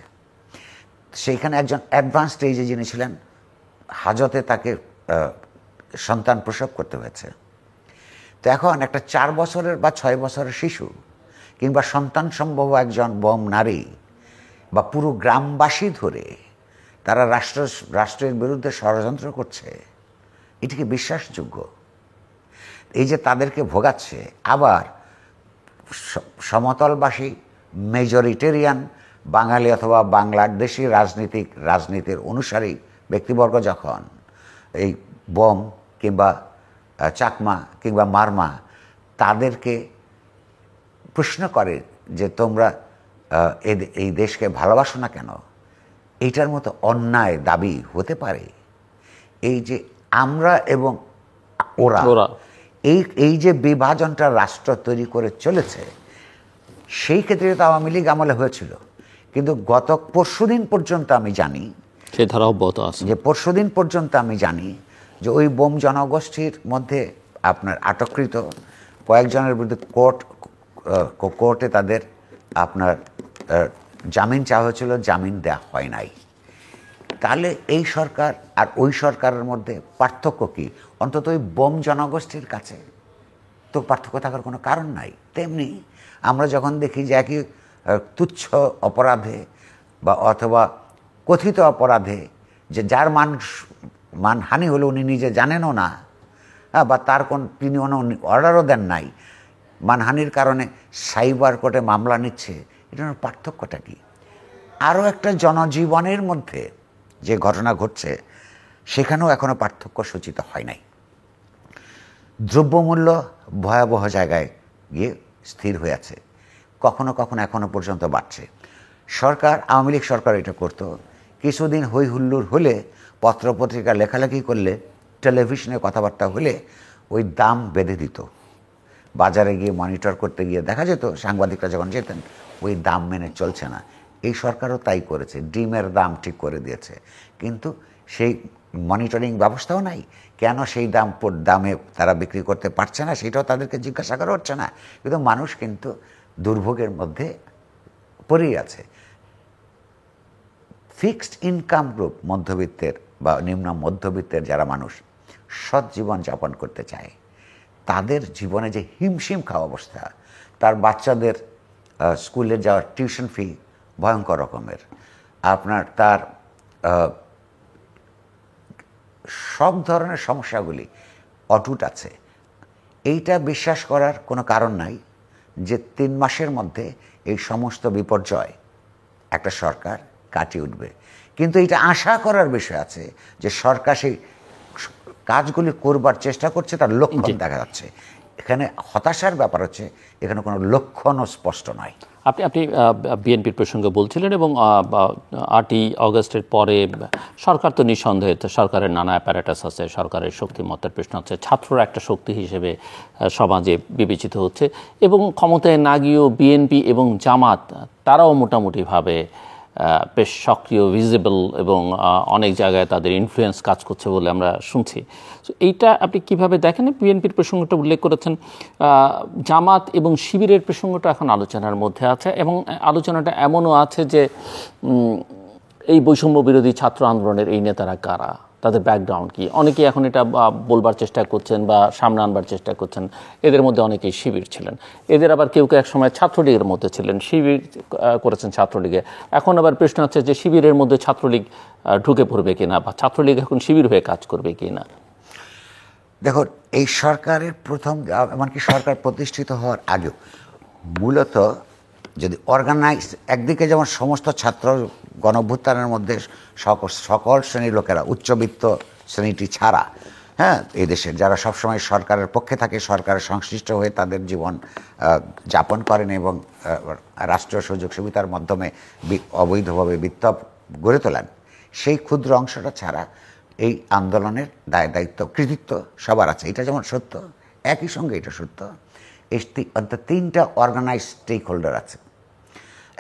সেইখানে একজন অ্যাডভান্স স্টেজে যিনি ছিলেন, হাজতে তাকে সন্তান প্রসব করতে হয়েছে। তো এখন একটা 4 বছরের বা 6 বছরের শিশু কিংবা সন্তান সম্ভব একজন বম নারী বা পুরো গ্রামবাসী ধরে তারা রাষ্ট্রের বিরুদ্ধে ষড়যন্ত্র করছে, এটা কি বিশ্বাসযোগ্য? এই যে তাদেরকে ভোগাচ্ছে, আবার সমতলবাসী মেজরিটেরিয়ান বাঙালি অথবা বাংলাদেশি রাজনীতির অনুসারী ব্যক্তিবর্গ যখন এই বম কিংবা চাকমা কিংবা মারমা তাদেরকে প্রশ্ন করে যে তোমরা এই দেশকে ভালোবাসো না কেন, এইটার মতো অন্যায় দাবি হতে পারে? এই যে আমরা এবং ওরা, এই যে বিভাজনটা রাষ্ট্র তৈরি করে চলেছে, সেই ক্ষেত্রে তো আওয়ামী লীগ আমলে হয়েছিল। কিন্তু গত পরশুদিন পর্যন্ত আমি জানি, সেই ধারা অব্যাহত আছে, যে পরশুদিন পর্যন্ত আমি জানি যে ওই বোম জনগোষ্ঠীর মধ্যে আপনার আটককৃত কয়েকজনের বিরুদ্ধে কোর্টে তাদের আপনার জামিন চাওয়া হয়েছিল, জামিন দেওয়া হয় নাই। তাহলে এই সরকার আর ওই সরকারের মধ্যে পার্থক্য কি? অন্তত ওই বোম জনগোষ্ঠীর কাছে তো পার্থক্য থাকার কোনো কারণ নাই। তেমনি আমরা যখন দেখি যে একই তুচ্ছ অপরাধে বা অথবা কথিত অপরাধে যে যার মানহানি হলো উনি নিজে জানেনও না, বা তার তিনি অর্ডারও দেন নাই, মানহানির কারণে সাইবার কোর্টে মামলা নিচ্ছে, এটার পার্থক্যটা কি? আরও একটা জনজীবনের মধ্যে যে ঘটনা ঘটছে সেখানেও এখনও পার্থক্য সূচিত হয় নাই। দ্রব্যমূল্য ভয়াবহ জায়গায় গিয়ে স্থির হয়ে আছে, কখনো কখনো এখনও পর্যন্ত বাড়ছে। সরকার, আওয়ামী লীগ সরকার এটা করতো, কিছুদিন হই হুল্লোড় হলে, পত্রপত্রিকা লেখালেখি করলে, টেলিভিশনে কথাবার্তা হলে ওই দাম বেঁধে দিত। বাজারে গিয়ে মনিটর করতে গিয়ে দেখা যেত, সাংবাদিকরা যখন যেতেন, ওই দাম মেনে চলছে না। এই সরকারও তাই করেছে, ডিমের দাম ঠিক করে দিয়েছে, কিন্তু সেই মনিটরিং ব্যবস্থাও নাই। কেন সেই দামে তারা বিক্রি করতে পারছে না সেটাও তাদেরকে জিজ্ঞাসা করা হচ্ছে না। কিন্তু মানুষ কিন্তু দুর্ভোগের মধ্যে পড়েই আছে। ফিক্সড ইনকাম গ্রুপ, মধ্যবিত্তের বা নিম্ন মধ্যবিত্তের যারা মানুষ সৎ জীবন যাপন করতে চায়, তাদের জীবনে যে হিমশিম খাওয়া অবস্থা, তার বাচ্চাদের স্কুলে যাওয়ার টিউশন ফি ভয়ঙ্কর রকমের, আপনার তার সব ধরনের সমস্যাগুলি অটুট আছে। এইটা বিশ্বাস করার কোনো কারণ নাই যে 3 মাসের মধ্যে এই সমস্ত বিপর্যয় একটা সরকার কাটিয়ে উঠবে। কিন্তু এটা আশা করার বিষয় আছে যে সরকার সেই কাজগুলি করবার চেষ্টা করছে, তার লক্ষণ দেখা যাচ্ছে। এখানে হতাশার ব্যাপার হচ্ছে এখানে কোনো লক্ষণও স্পষ্ট নয়। আপনি বিএনপির প্রসঙ্গে বলছিলেন, এবং 8ই অগস্টের পরে সরকার তো নিঃসন্দেহে, সরকারের নানা অ্যাপারেটাস আছে, সরকারের শক্তিমত্তার প্রশ্ন আছে, ছাত্ররা একটা শক্তি হিসেবে সমাজে বিবেচিত হচ্ছে, এবং ক্ষমতায় না গিয়েও বিএনপি এবং জামাত তারাও মোটামুটিভাবে বেশ সক্রিয়, ভিজিবল, এবং অনেক জায়গায় তাদের ইনফ্লুয়েন্স কাজ করছে বলে আমরা শুনছি। তো এইটা আপনি কিভাবে দেখেন? বিএনপির প্রসঙ্গটা উল্লেখ করেছেন, জামাত এবং শিবিরের প্রসঙ্গটা এখন আলোচনার মধ্যে আছে, এবং আলোচনাটা এমনও আছে যে এই বৈষম্য বিরোধী ছাত্র আন্দোলনের এই নেতারা কারা, তাদের ব্যাকগ্রাউন্ড কি। অনেকেই এখন এটা বলবার চেষ্টা করছেন বা সামনে আনবার চেষ্টা করছেন, এদের মধ্যে অনেকেই শিবির ছিলেন, এদের আবার কেউ কেউ একসময় ছাত্রলীগের মধ্যে ছিলেন, শিবির করেছেন ছাত্রলীগে। এখন আবার প্রশ্ন হচ্ছে যে শিবিরের মধ্যে ছাত্রলীগ ঢুকে পড়বে কিনা, বা ছাত্রলীগ এখন শিবির হয়ে কাজ করবে কিনা। দেখুন, এই সরকারের প্রথম, এমনকি সরকার প্রতিষ্ঠিত হওয়ার আগেও মূলত যদি অর্গানাইজ, একদিকে যেমন সমস্ত ছাত্র গণঅভ্যুত্থানের মধ্যে সকল শ্রেণীর লোকেরা, উচ্চবিত্ত শ্রেণীটি ছাড়া, হ্যাঁ, এই দেশের যারা সবসময় সরকারের পক্ষে থাকে, সরকারের সংশ্লিষ্ট হয়ে তাদের জীবন যাপন করেন এবং রাষ্ট্রীয় সুযোগ সুবিধার মাধ্যমে অবৈধভাবে বিপ্লব গড়ে তোলেন, সেই ক্ষুদ্র অংশটা ছাড়া এই আন্দোলনের দায়িত্ব, কৃতিত্ব সবার আছে। এটা যেমন সত্য, একই সঙ্গে এটা সত্য এই অর্থাৎ 3টা অর্গানাইজ স্টেক হোল্ডার আছে।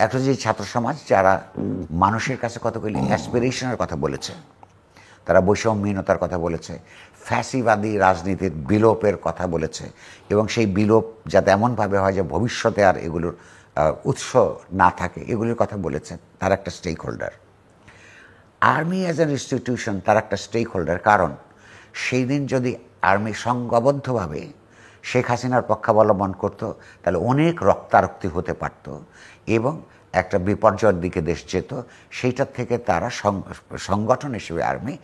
একটা যে ছাত্র সমাজ, যারা মানুষের কাছে কতগুলি অ্যাসপিরেশনের কথা বলেছে, তারা বৈষম্যহীনতার কথা বলেছে, ফ্যাসিবাদী রাজনীতির বিলোপের কথা বলেছে, এবং সেই বিলোপ যাতে এমনভাবে হয় যে ভবিষ্যতে আর এগুলোর উৎস না থাকে এগুলির কথা বলেছে। তার একটা stakeholder. Army as an institution তার একটা স্টেক হোল্ডার, কারণ সেই দিন যদি আর্মি সংঘবদ্ধভাবে শেখ হাসিনার পক্ষাবলম্বন করত তাহলে অনেক রক্তারক্তি হতে পারত এবং একটা বিপর্যয়ের দিকে দেশ যেত। সেইটার থেকে তারা সংগঠন হিসেবে আর্মি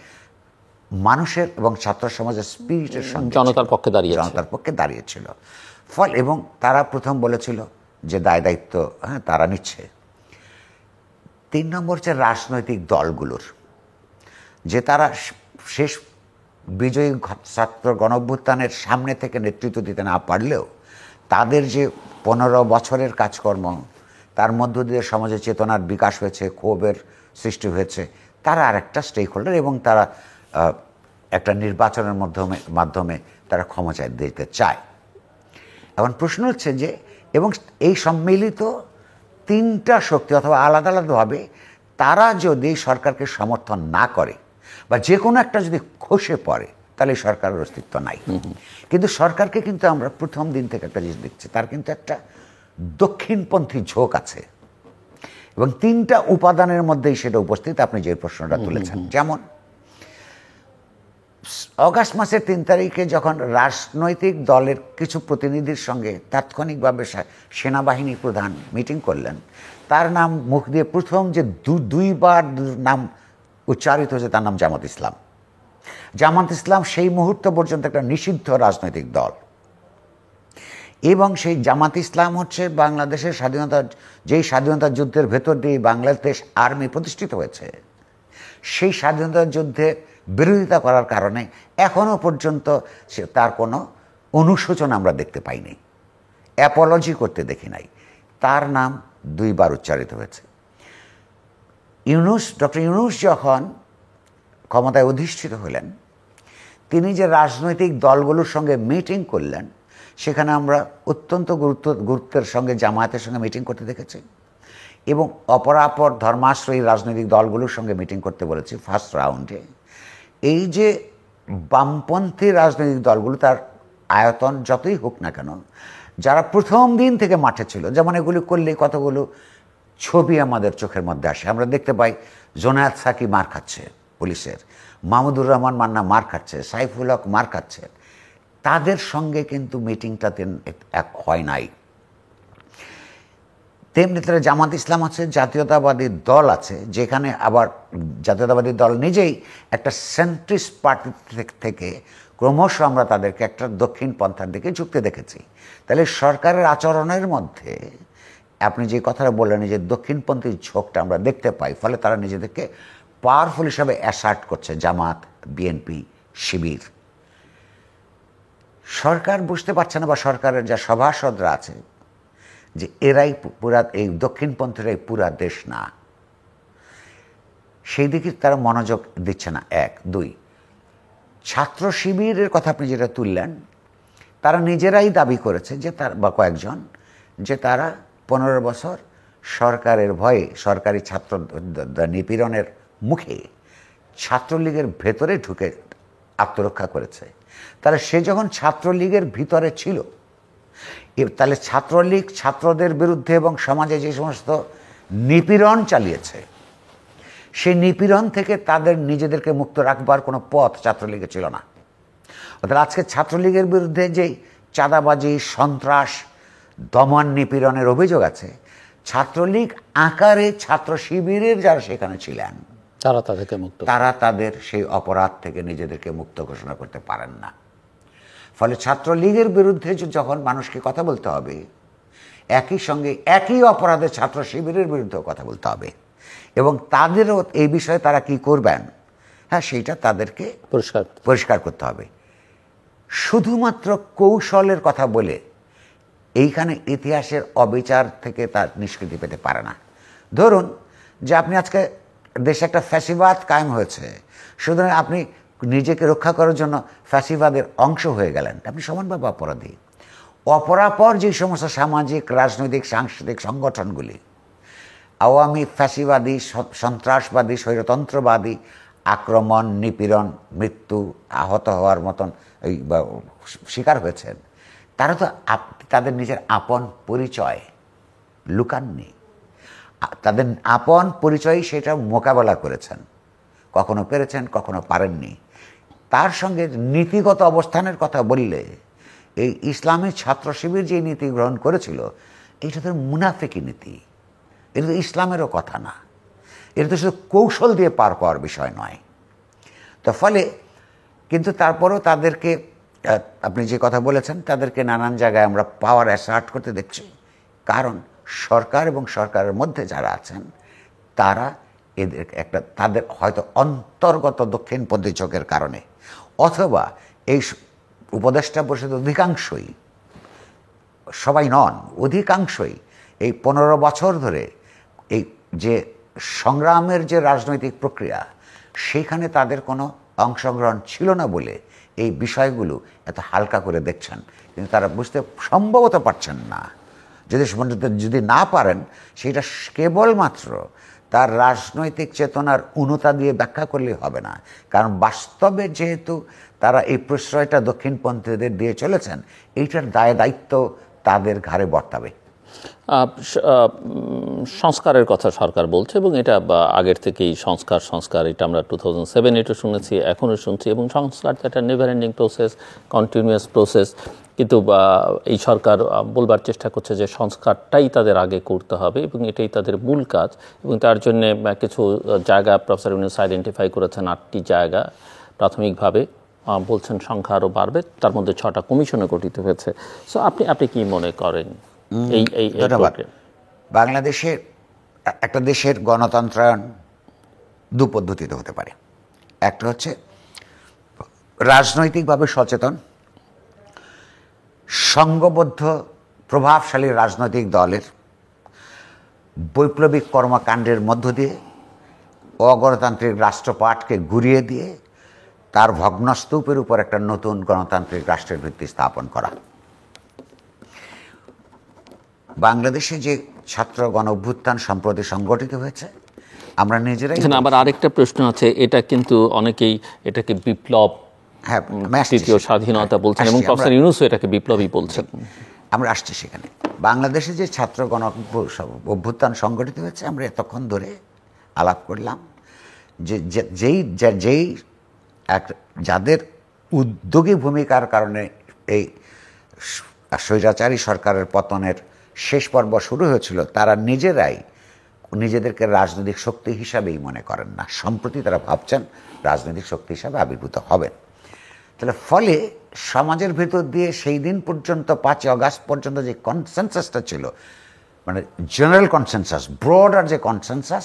মানুষের এবং ছাত্র সমাজের স্পিরিটের সঙ্গে জনতার পক্ষে দাঁড়িয়েছিল। এবং তারা প্রথম বলেছিল যে দায়িত্ব তারা নিচ্ছে। 3 নম্বর হচ্ছে রাজনৈতিক দলগুলোর, যে তারা শেষ বিজয়ী ছাত্র গণঅভ্যুত্থানের সামনে থেকে নেতৃত্ব দিতে না পারলেও তাদের যে 15 বছরের কাজকর্ম, তার মধ্য দিয়ে সমাজে চেতনার বিকাশ হয়েছে, ক্ষোভের সৃষ্টি হয়েছে, তারা আরেকটা স্টেক হোল্ডার, এবং তারা একটা নির্বাচনের মাধ্যমে তারা ক্ষমতায় দিতে চায়। এখন প্রশ্ন হচ্ছে যে, এবং এই সম্মিলিত 3টা শক্তি অথবা আলাদা আলাদাভাবে তারা যদি সরকারকে সমর্থন না করে বা যে কোনো একটা যদি খসে পড়ে তাহলে সরকারের অস্তিত্ব নাই। কিন্তু সরকারকে কিন্তু আমরা প্রথম দিন থেকে একটা জিনিস দেখছি, তার কিন্তু একটা দক্ষিণপন্থী ঝোঁক আছে, এবং 3টা উপাদানের মধ্যেই সেটা উপস্থিত। আপনি যে প্রশ্নটা তুলেছেন, যেমন অগাস্ট মাসের 3 তারিখে যখন রাজনৈতিক দলের কিছু প্রতিনিধির সঙ্গে তাৎক্ষণিকভাবে সেনাবাহিনী প্রধান মিটিং করলেন, তার নাম মুখ দিয়ে প্রথম যে 2বার নাম উচ্চারিত হয়েছে তার নাম জামাত ইসলাম। জামাত ইসলাম সেই মুহূর্ত পর্যন্ত একটা নিষিদ্ধ রাজনৈতিক দল, এবং সেই জামাত ইসলাম হচ্ছে বাংলাদেশের স্বাধীনতা যুদ্ধের ভেতর দিয়ে বাংলাদেশ আর্মি প্রতিষ্ঠিত হয়েছে। সেই স্বাধীনতা যুদ্ধে বিরোধিতা করার কারণে এখনো পর্যন্ত তার কোনো অনুশোচনা আমরা দেখতে পাইনি, অ্যাপোলজি করতে দেখি নাই। তার নাম 2বার উচ্চারিত হয়েছে। ডক্টর ইউনূস যখন ক্ষমতায় অধিষ্ঠিত হলেন, তিনি যে রাজনৈতিক দলগুলোর সঙ্গে মিটিং করলেন, সেখানে আমরা অত্যন্ত গুরুত্বের সঙ্গে জামায়াতের সঙ্গে মিটিং করতে দেখেছি, এবং অপরাপর ধর্মাশ্রয়ী রাজনৈতিক দলগুলোর সঙ্গে মিটিং করতে বলেছি ফার্স্ট রাউন্ডে। এই যে বামপন্থী রাজনৈতিক দলগুলো, তার আয়তন যতই হোক না কেন, যারা প্রথম দিন থেকে মাঠে ছিল, যেমন এগুলি করলে কতগুলো ছবি আমাদের চোখের মধ্যে আসে। আমরা দেখতে পাই জোনায়েদ সাকি মার খাচ্ছে পুলিশের, মাহমুদুর রহমান মান্না মার খাচ্ছে, সাইফুল হক মার খাচ্ছে, তাদের সঙ্গে কিন্তু মিটিংটাতে এক হয় নাই। তেমনি তারা জামাত ইসলাম আছে, জাতীয়তাবাদী দল আছে, যেখানে আবার জাতীয়তাবাদী দল নিজেই একটা সেন্ট্রিস্ট পার্টি থেকে ক্রমশ আমরা তাদেরকে একটা দক্ষিণ পন্থার দিকে ঝুঁকতে দেখেছি। তাহলে সরকারের আচরণের মধ্যে আপনি যে কথাটা বললেন, যে দক্ষিণপন্থী ঝোঁকটা আমরা দেখতে পাই, ফলে তারা নিজেদেরকে পাওয়ারফুল হিসাবে অ্যাসার্ট করছে, জামাত, বিএনপি, শিবির। সরকার বুঝতে পারছে না, বা সরকারের যা সভাসদরা আছে, যে এরাই পুরা, এই দক্ষিণপন্থীরাই পুরা দেশ না, সেই দিকে তারা মনোযোগ দিচ্ছে না। 1, 2 ছাত্র শিবিরের কথা আপনি যেটা তুললেন, তারা নিজেরাই দাবি করেছে যে বা কয়েকজন, যে তারা 15 বছর সরকারের ভয়ে, সরকারি ছাত্র নিপীড়নের মুখে ছাত্রলীগের ভেতরে ঢুকে আত্মরক্ষা করেছে। তাহলে সে যখন ছাত্রলীগের ভিতরে ছিল, তাহলে ছাত্রলীগ ছাত্রদের বিরুদ্ধে এবং সমাজে যে সমস্ত নিপীড়ন চালিয়েছে, সেই নিপীড়ন থেকে তাদের নিজেদেরকে মুক্ত রাখবার কোনো পথ ছাত্রলীগে ছিল না। অর্থাৎ আজকে ছাত্রলীগের বিরুদ্ধে যেই চাঁদাবাজি, সন্ত্রাস, দমন, নিপীড়নের অভিযোগ আছে, ছাত্রলীগ আকারে ছাত্র শিবিরের যারা সেখানে ছিলেন, তারা তাদের সেই অপরাধ থেকে নিজেদেরকে মুক্ত ঘোষণা করতে পারেন না। ফলে ছাত্রলীগের বিরুদ্ধে যখন মানুষকে কথা বলতে হবে, একই সঙ্গে একই অপরাধে ছাত্র শিবিরের বিরুদ্ধেও কথা বলতে হবে, এবং তাদেরও এই বিষয়ে তারা কি করবেন, সেইটা তাদেরকে পরিষ্কার করতে হবে। শুধুমাত্র কৌশলের কথা বলে এইখানে ইতিহাসের অবিচার থেকে তার নিষ্কৃতি পেতে পারে না। ধরুন যে আপনি আজকে দেশে একটা ফ্যাসিবাদ কায়েম হয়েছে, সুতরাং আপনি নিজেকে রক্ষা করার জন্য ফ্যাসিবাদের অংশ হয়ে গেলেন, আপনি সমানভাবে অপরাধী। অপরাপর যে সমস্ত সামাজিক, রাজনৈতিক, সাংস্কৃতিক সংগঠনগুলি আওয়ামী, ফ্যাসিবাদী, সন্ত্রাসবাদী, স্বৈরতন্ত্রবাদী আক্রমণ, নিপীড়ন, মৃত্যু, আহত হওয়ার মতন শিকার হয়েছেন, তারা তো তাদের নিজের আপন পরিচয় লুকাননি। তাদের আপন পরিচয় সেটা মোকাবেলা করেছেন, কখনো পেরেছেন, কখনো পারেননি। তার সঙ্গে নীতিগত অবস্থানের কথা বললে, এই ইসলামী ছাত্র শিবির যে নীতি গ্রহণ করেছিল, এটা তো মুনাফিকি নীতি, এটা তো ইসলামেরও কথা না, এটা তো শুধু কৌশল দিয়ে পার পাওয়ার বিষয় নয়। তো ফলে কিন্তু তারপরেও তাদেরকে, আপনি যে কথা বলেছেন, তাদেরকে নানান জায়গায় আমরা পাওয়ার অ্যাসার্ট করতে দেখছি। কারণ সরকার এবং সরকারের মধ্যে যারা আছেন তারা এদের তাদের হয়তো অন্তর্গত দক্ষিণপন্থী চোখের কারণে, অথবা এই উপদেষ্টা পরিষদের অধিকাংশই, সবাই নন, অধিকাংশই এই 15 বছর ধরে এই যে সংগ্রামের যে রাজনৈতিক প্রক্রিয়া, সেখানে তাদের কোনো অংশগ্রহণ ছিল না বলে এই বিষয়গুলো এত হালকা করে দেখছেন। কিন্তু তারা বুঝতে সম্ভবত পারছেন না। যদি না পারেন, সেটা কেবলমাত্র তার রাজনৈতিক চেতনার উন্নতা দিয়ে ব্যাখ্যা করলে হবে না। কারণ বাস্তবে যেহেতু তারা এই প্রশ্রয়টা দক্ষিণপন্থীদের দিয়ে চলেছেন, এইটার দায়িত্ব তাদের ঘাড়ে বর্তাবে। সংস্কারের কথা সরকার বলছে, এবং এটা আগের থেকেই সংস্কার এটা আমরা 2007 এটা শুনেছি, এখনও শুনছি। এবং সংস্কার একটা never ending process, continuous process. কিন্তু এই সরকার বলবার চেষ্টা করছে যে সংস্কারটাই তাদের আগে করতে হবে এবং এটাই তাদের মূল কাজ। এবং তার জন্য কিছু জায়গা প্রফেসর ইউনূস আইডেন্টিফাই করেছেন, 8টি জায়গা প্রাথমিকভাবে, বলছেন সংখ্যা আরও বাড়বে। তার মধ্যে 6টা কমিশনে গঠিত হয়েছে। সো আপনি কি মনে করেন এই বাংলাদেশের একটা দেশের গণতন্ত্রায়ন দু পদ্ধতিতে হতে পারে। একটা হচ্ছে রাজনৈতিকভাবে সচেতন, সংঘবদ্ধ, প্রভাবশালী রাজনৈতিক দলের বৈপ্লবিক কর্মকাণ্ডের মধ্য দিয়ে অগণতান্ত্রিক রাষ্ট্রপাটকে ঘুরিয়ে দিয়ে তার ভগ্নস্তূপের উপর একটা নতুন গণতান্ত্রিক রাষ্ট্রের ভিত্তি স্থাপন করা। বাংলাদেশে যে ছাত্র গণ অভ্যুত্থান সম্প্রতি সংগঠিত হয়েছে, আমরা নিজেরাই। আবার আরেকটা প্রশ্ন আছে, এটা কিন্তু অনেকেই এটাকে বিপ্লব, তৃতীয় স্বাধীনতা বলছেন, এবং প্রফেসর ইউনূসও এটাকে বিপ্লবই বলছেন। আমরা আসছি সেখানে। বাংলাদেশে যে ছাত্র গণ অভ্যুত্থান সংগঠিত হয়েছে, আমরা এতক্ষণ ধরে আলাপ করলাম যে যেই যাদের উদ্যোগী ভূমিকার কারণে এই স্বৈরাচারী সরকারের পতনের শেষ পর্ব শুরু হয়েছিল, তারা নিজেরাই নিজেদেরকে রাজনৈতিক শক্তি হিসাবেই মনে করেন না। সম্প্রতি তারা ভাবছেন রাজনৈতিক শক্তি হিসাবে আবির্ভূত হবেন। তাহলে ফলে সমাজের ভেতর দিয়ে সেই দিন পর্যন্ত 5 অগাস্ট পর্যন্ত যে কনসেনসাসটা ছিল, মানে জেনারেল কনসেনসাস, ব্রডার যে কনসেনসাস,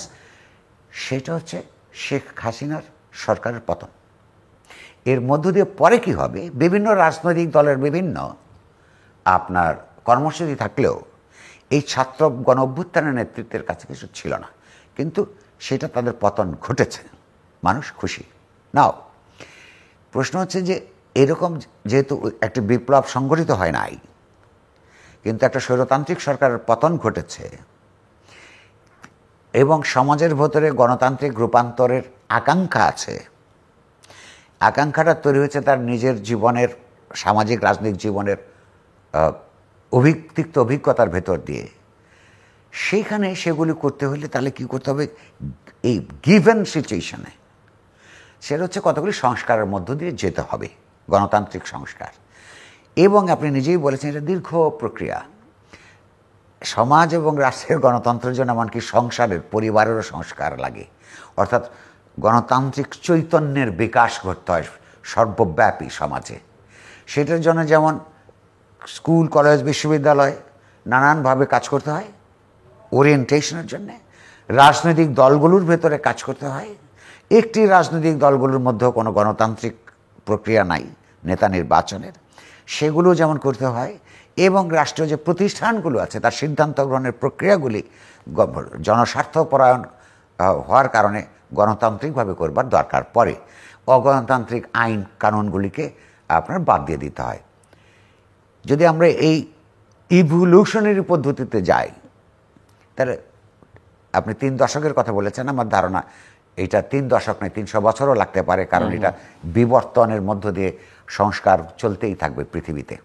সেটা হচ্ছে শেখ হাসিনার সরকারের পতন। এর মধ্য দিয়ে পরে কি হবে, বিভিন্ন রাজনৈতিক দলের বিভিন্ন আপনার কর্মসূচি থাকলেও এই ছাত্র গণ অভ্যুত্থানের নেতৃত্বের কাছে কিছু ছিল না, কিন্তু সেটা তাদের পতন ঘটেছে, মানুষ খুশি। নাও প্রশ্ন হচ্ছে যে এরকম যেহেতু একটি বিপ্লব সংগঠিত হয় নাই, কিন্তু একটা স্বৈরতান্ত্রিক সরকারের পতন ঘটেছে এবং সমাজের ভেতরে গণতান্ত্রিক রূপান্তরের আকাঙ্ক্ষা আছে, আকাঙ্ক্ষাটা তৈরি হয়েছে তার নিজের জীবনের, সামাজিক রাজনৈতিক জীবনের তিক্ত অভিজ্ঞতার ভেতর দিয়ে। সেইখানে সেগুলি করতে হলে তাহলে কি করতে হবে, এই গিভেন সিচুয়েশনে সেটা হচ্ছে কতগুলি সংস্কারের মধ্য দিয়ে যেতে হবে, গণতান্ত্রিক সংস্কার। এবং আপনি নিজেই বলেছেন এটা দীর্ঘ প্রক্রিয়া। সমাজ এবং রাষ্ট্রের গণতন্ত্রের জন্য এমনকি সংসারের, পরিবারেরও সংস্কার লাগে। অর্থাৎ গণতান্ত্রিক চৈতন্যের বিকাশ ঘটতে হয় সর্বব্যাপী সমাজে। সেটার জন্য যেমন স্কুল, কলেজ, বিশ্ববিদ্যালয় নানানভাবে কাজ করতে হয়, ওরিয়েন্টেশনের জন্যে রাজনৈতিক দলগুলোর ভেতরে কাজ করতে হয়। একটি রাজনৈতিক দলগুলোর মধ্যেও কোনো গণতান্ত্রিক প্রক্রিয়া নাই নেতা নির্বাচনের, সেগুলো যেমন করতে হয়। এবং রাষ্ট্রীয় যে প্রতিষ্ঠানগুলো আছে তার সিদ্ধান্ত গ্রহণের প্রক্রিয়াগুলি জনস্বার্থপরায়ণ হওয়ার কারণে গণতান্ত্রিকভাবে করবার দরকার পড়ে। অগণতান্ত্রিক আইন কানুনগুলিকে আপনার বাদ দিয়ে দিতে হয়। যদি আমরা এই ইভলিউশনারি পদ্ধতিতে যাই, তাহলে আপনি 3 দশকের কথা বলেছেন, আমার ধারণা এটা 3 দশক নয় 300 বছরও লাগতে পারে, কারণ এটা বিবর্তনের মধ্য দিয়ে সংস্কার চলতেই থাকবে পৃথিবীতে।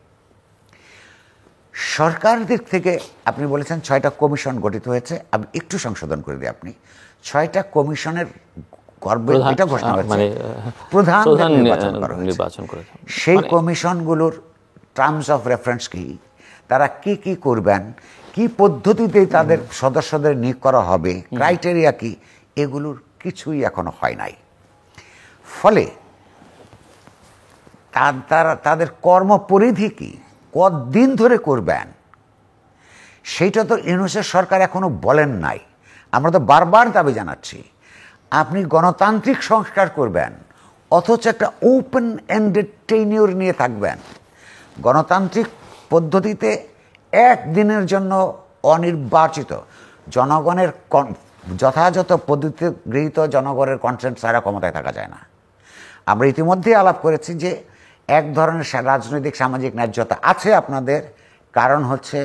সরকার দিক থেকে আপনি বলেছেন 6টা কমিশন গঠিত হয়েছে, আমি একটু সংশোধন করে দিই। আপনি 6টা কমিশনের এটা ঘোষণা হয়েছে, প্রধান নির্বাচন করে সেই কমিশনগুলোর টার্মস অফ রেফারেন্স কি, তারা কি করবেন, কি পদ্ধতিতে তাদের সদস্যদের নিয়োগ করা হবে, ক্রাইটেরিয়া কি, এগুলোর কিছুই এখনো হয় নাই। ফলে তাদের কর্মপরিধি কি, কতদিন ধরে করবেন, সেইটা তো ইউনূসের সরকার এখনো বলেন নাই। আমরা তো বারবার দাবি জানাচ্ছি, আপনি গণতান্ত্রিক সংস্কার করবেন অথচ একটা ওপেন এন্ডেড টেনিউর নিয়ে থাকবেন। গণতান্ত্রিক পদ্ধতিতে একদিনের জন্য অনির্বাচিত জনগণের যথাযথ পদ্ধতিতে গৃহীত জনগণের কনসেন্ট ছাড়া ক্ষমতায় থাকা যায় না। আমরা ইতিমধ্যেই আলাপ করেছি যে এক ধরনের রাজনৈতিক সামাজিক ন্যায্যতা আছে আপনাদের, কারণ হচ্ছে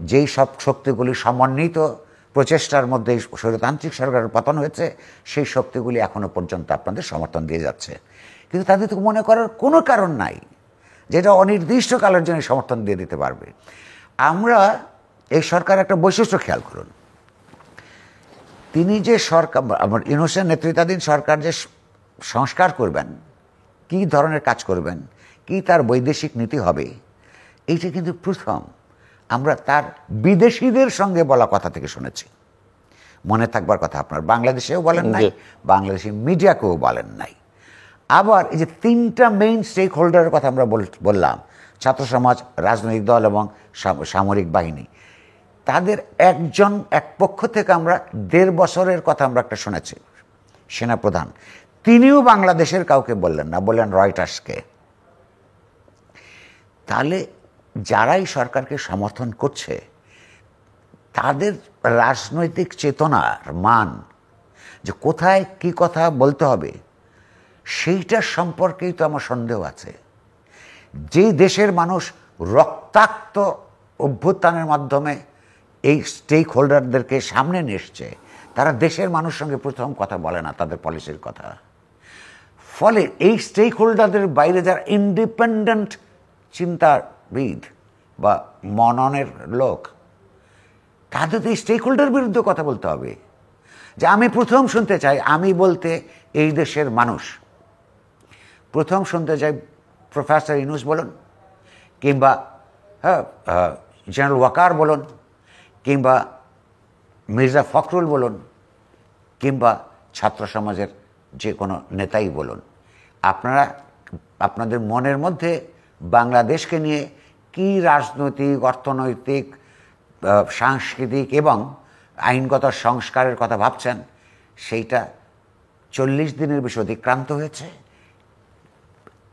যেই সব শক্তিগুলি সমন্বিত প্রচেষ্টার মধ্যে স্বৈরতান্ত্রিক সরকারের পতন হয়েছে, সেই শক্তিগুলি এখনো পর্যন্ত আপনাদের সমর্থন দিয়ে যাচ্ছে। কিন্তু তাদের তো মনে করার কোনো কারণ নাই যেটা অনির্দিষ্টকালের জন্য সমর্থন দিয়ে দিতে পারবে। আমরা এই সরকার একটা বৈশিষ্ট্য খেয়াল করুন, তিনি যে সরকার, আমার ইউনূসের নেতৃত্বাধীন সরকার যে সংস্কার করবেন, কি ধরনের কাজ করবেন, কি তার বৈদেশিক নীতি হবে, এইটা কিন্তু প্রথম আমরা তার বিদেশিদের সঙ্গে বলা কথা থেকে শুনেছি। মনে থাকবার কথা, আপনার বাংলাদেশেও বলেন নাই, বাংলাদেশি মিডিয়াকেও বলেন নাই। আবার এই যে 3টা মেইন স্টেক হোল্ডারের কথা আমরা বললাম, ছাত্র সমাজ, রাজনৈতিক দল এবং সামরিক বাহিনী, তাদের একজন এক পক্ষ থেকে আমরা 1.5 বছরের কথা আমরা একটা শুনেছি, সেনাপ্রধান, তিনিও বাংলাদেশের কাউকে বললেন না, বললেন রয়টার্সকে। তাহলে যারাই সরকারকে সমর্থন করছে তাদের রাজনৈতিক চেতনার মান, যে কোথায় কি কথা বলতে হবে, সেইটার সম্পর্কেই তো আমার সন্দেহ আছে। যেই দেশের মানুষ রক্তাক্ত অভ্যুত্থানের মাধ্যমে এই স্টেক হোল্ডারদেরকে সামনে নিয়ে এসছে, তারা দেশের মানুষ সঙ্গে প্রথম কথা বলে না, তাদের পলিসির কথা। ফলে এই স্টেক হোল্ডারদের বাইরে যারা ইন্ডিপেন্ডেন্ট চিন্তাবিদ বা মননের লোক, তাদের তো এই স্টেক হোল্ডার বিরুদ্ধে কথা বলতে হবে। যে আমি প্রথম শুনতে চাই, আমি বলতে এই দেশের মানুষ প্রথম শুনতে চাই প্রফেসর ইউনূস বলুন, কিংবা জেনারেল ওয়াকার বলুন, কিংবা মির্জা ফখরুল বলুন, কিংবা ছাত্র সমাজের যে কোনো নেতাই বলুন, আপনারা আপনাদের মনের মধ্যে বাংলাদেশকে নিয়ে কি রাজনৈতিক, অর্থনৈতিক, সাংস্কৃতিক এবং আইনগত সংস্কারের কথা ভাবছেন, সেইটা 40 দিনের বেশি অতিক্রান্ত হয়েছে।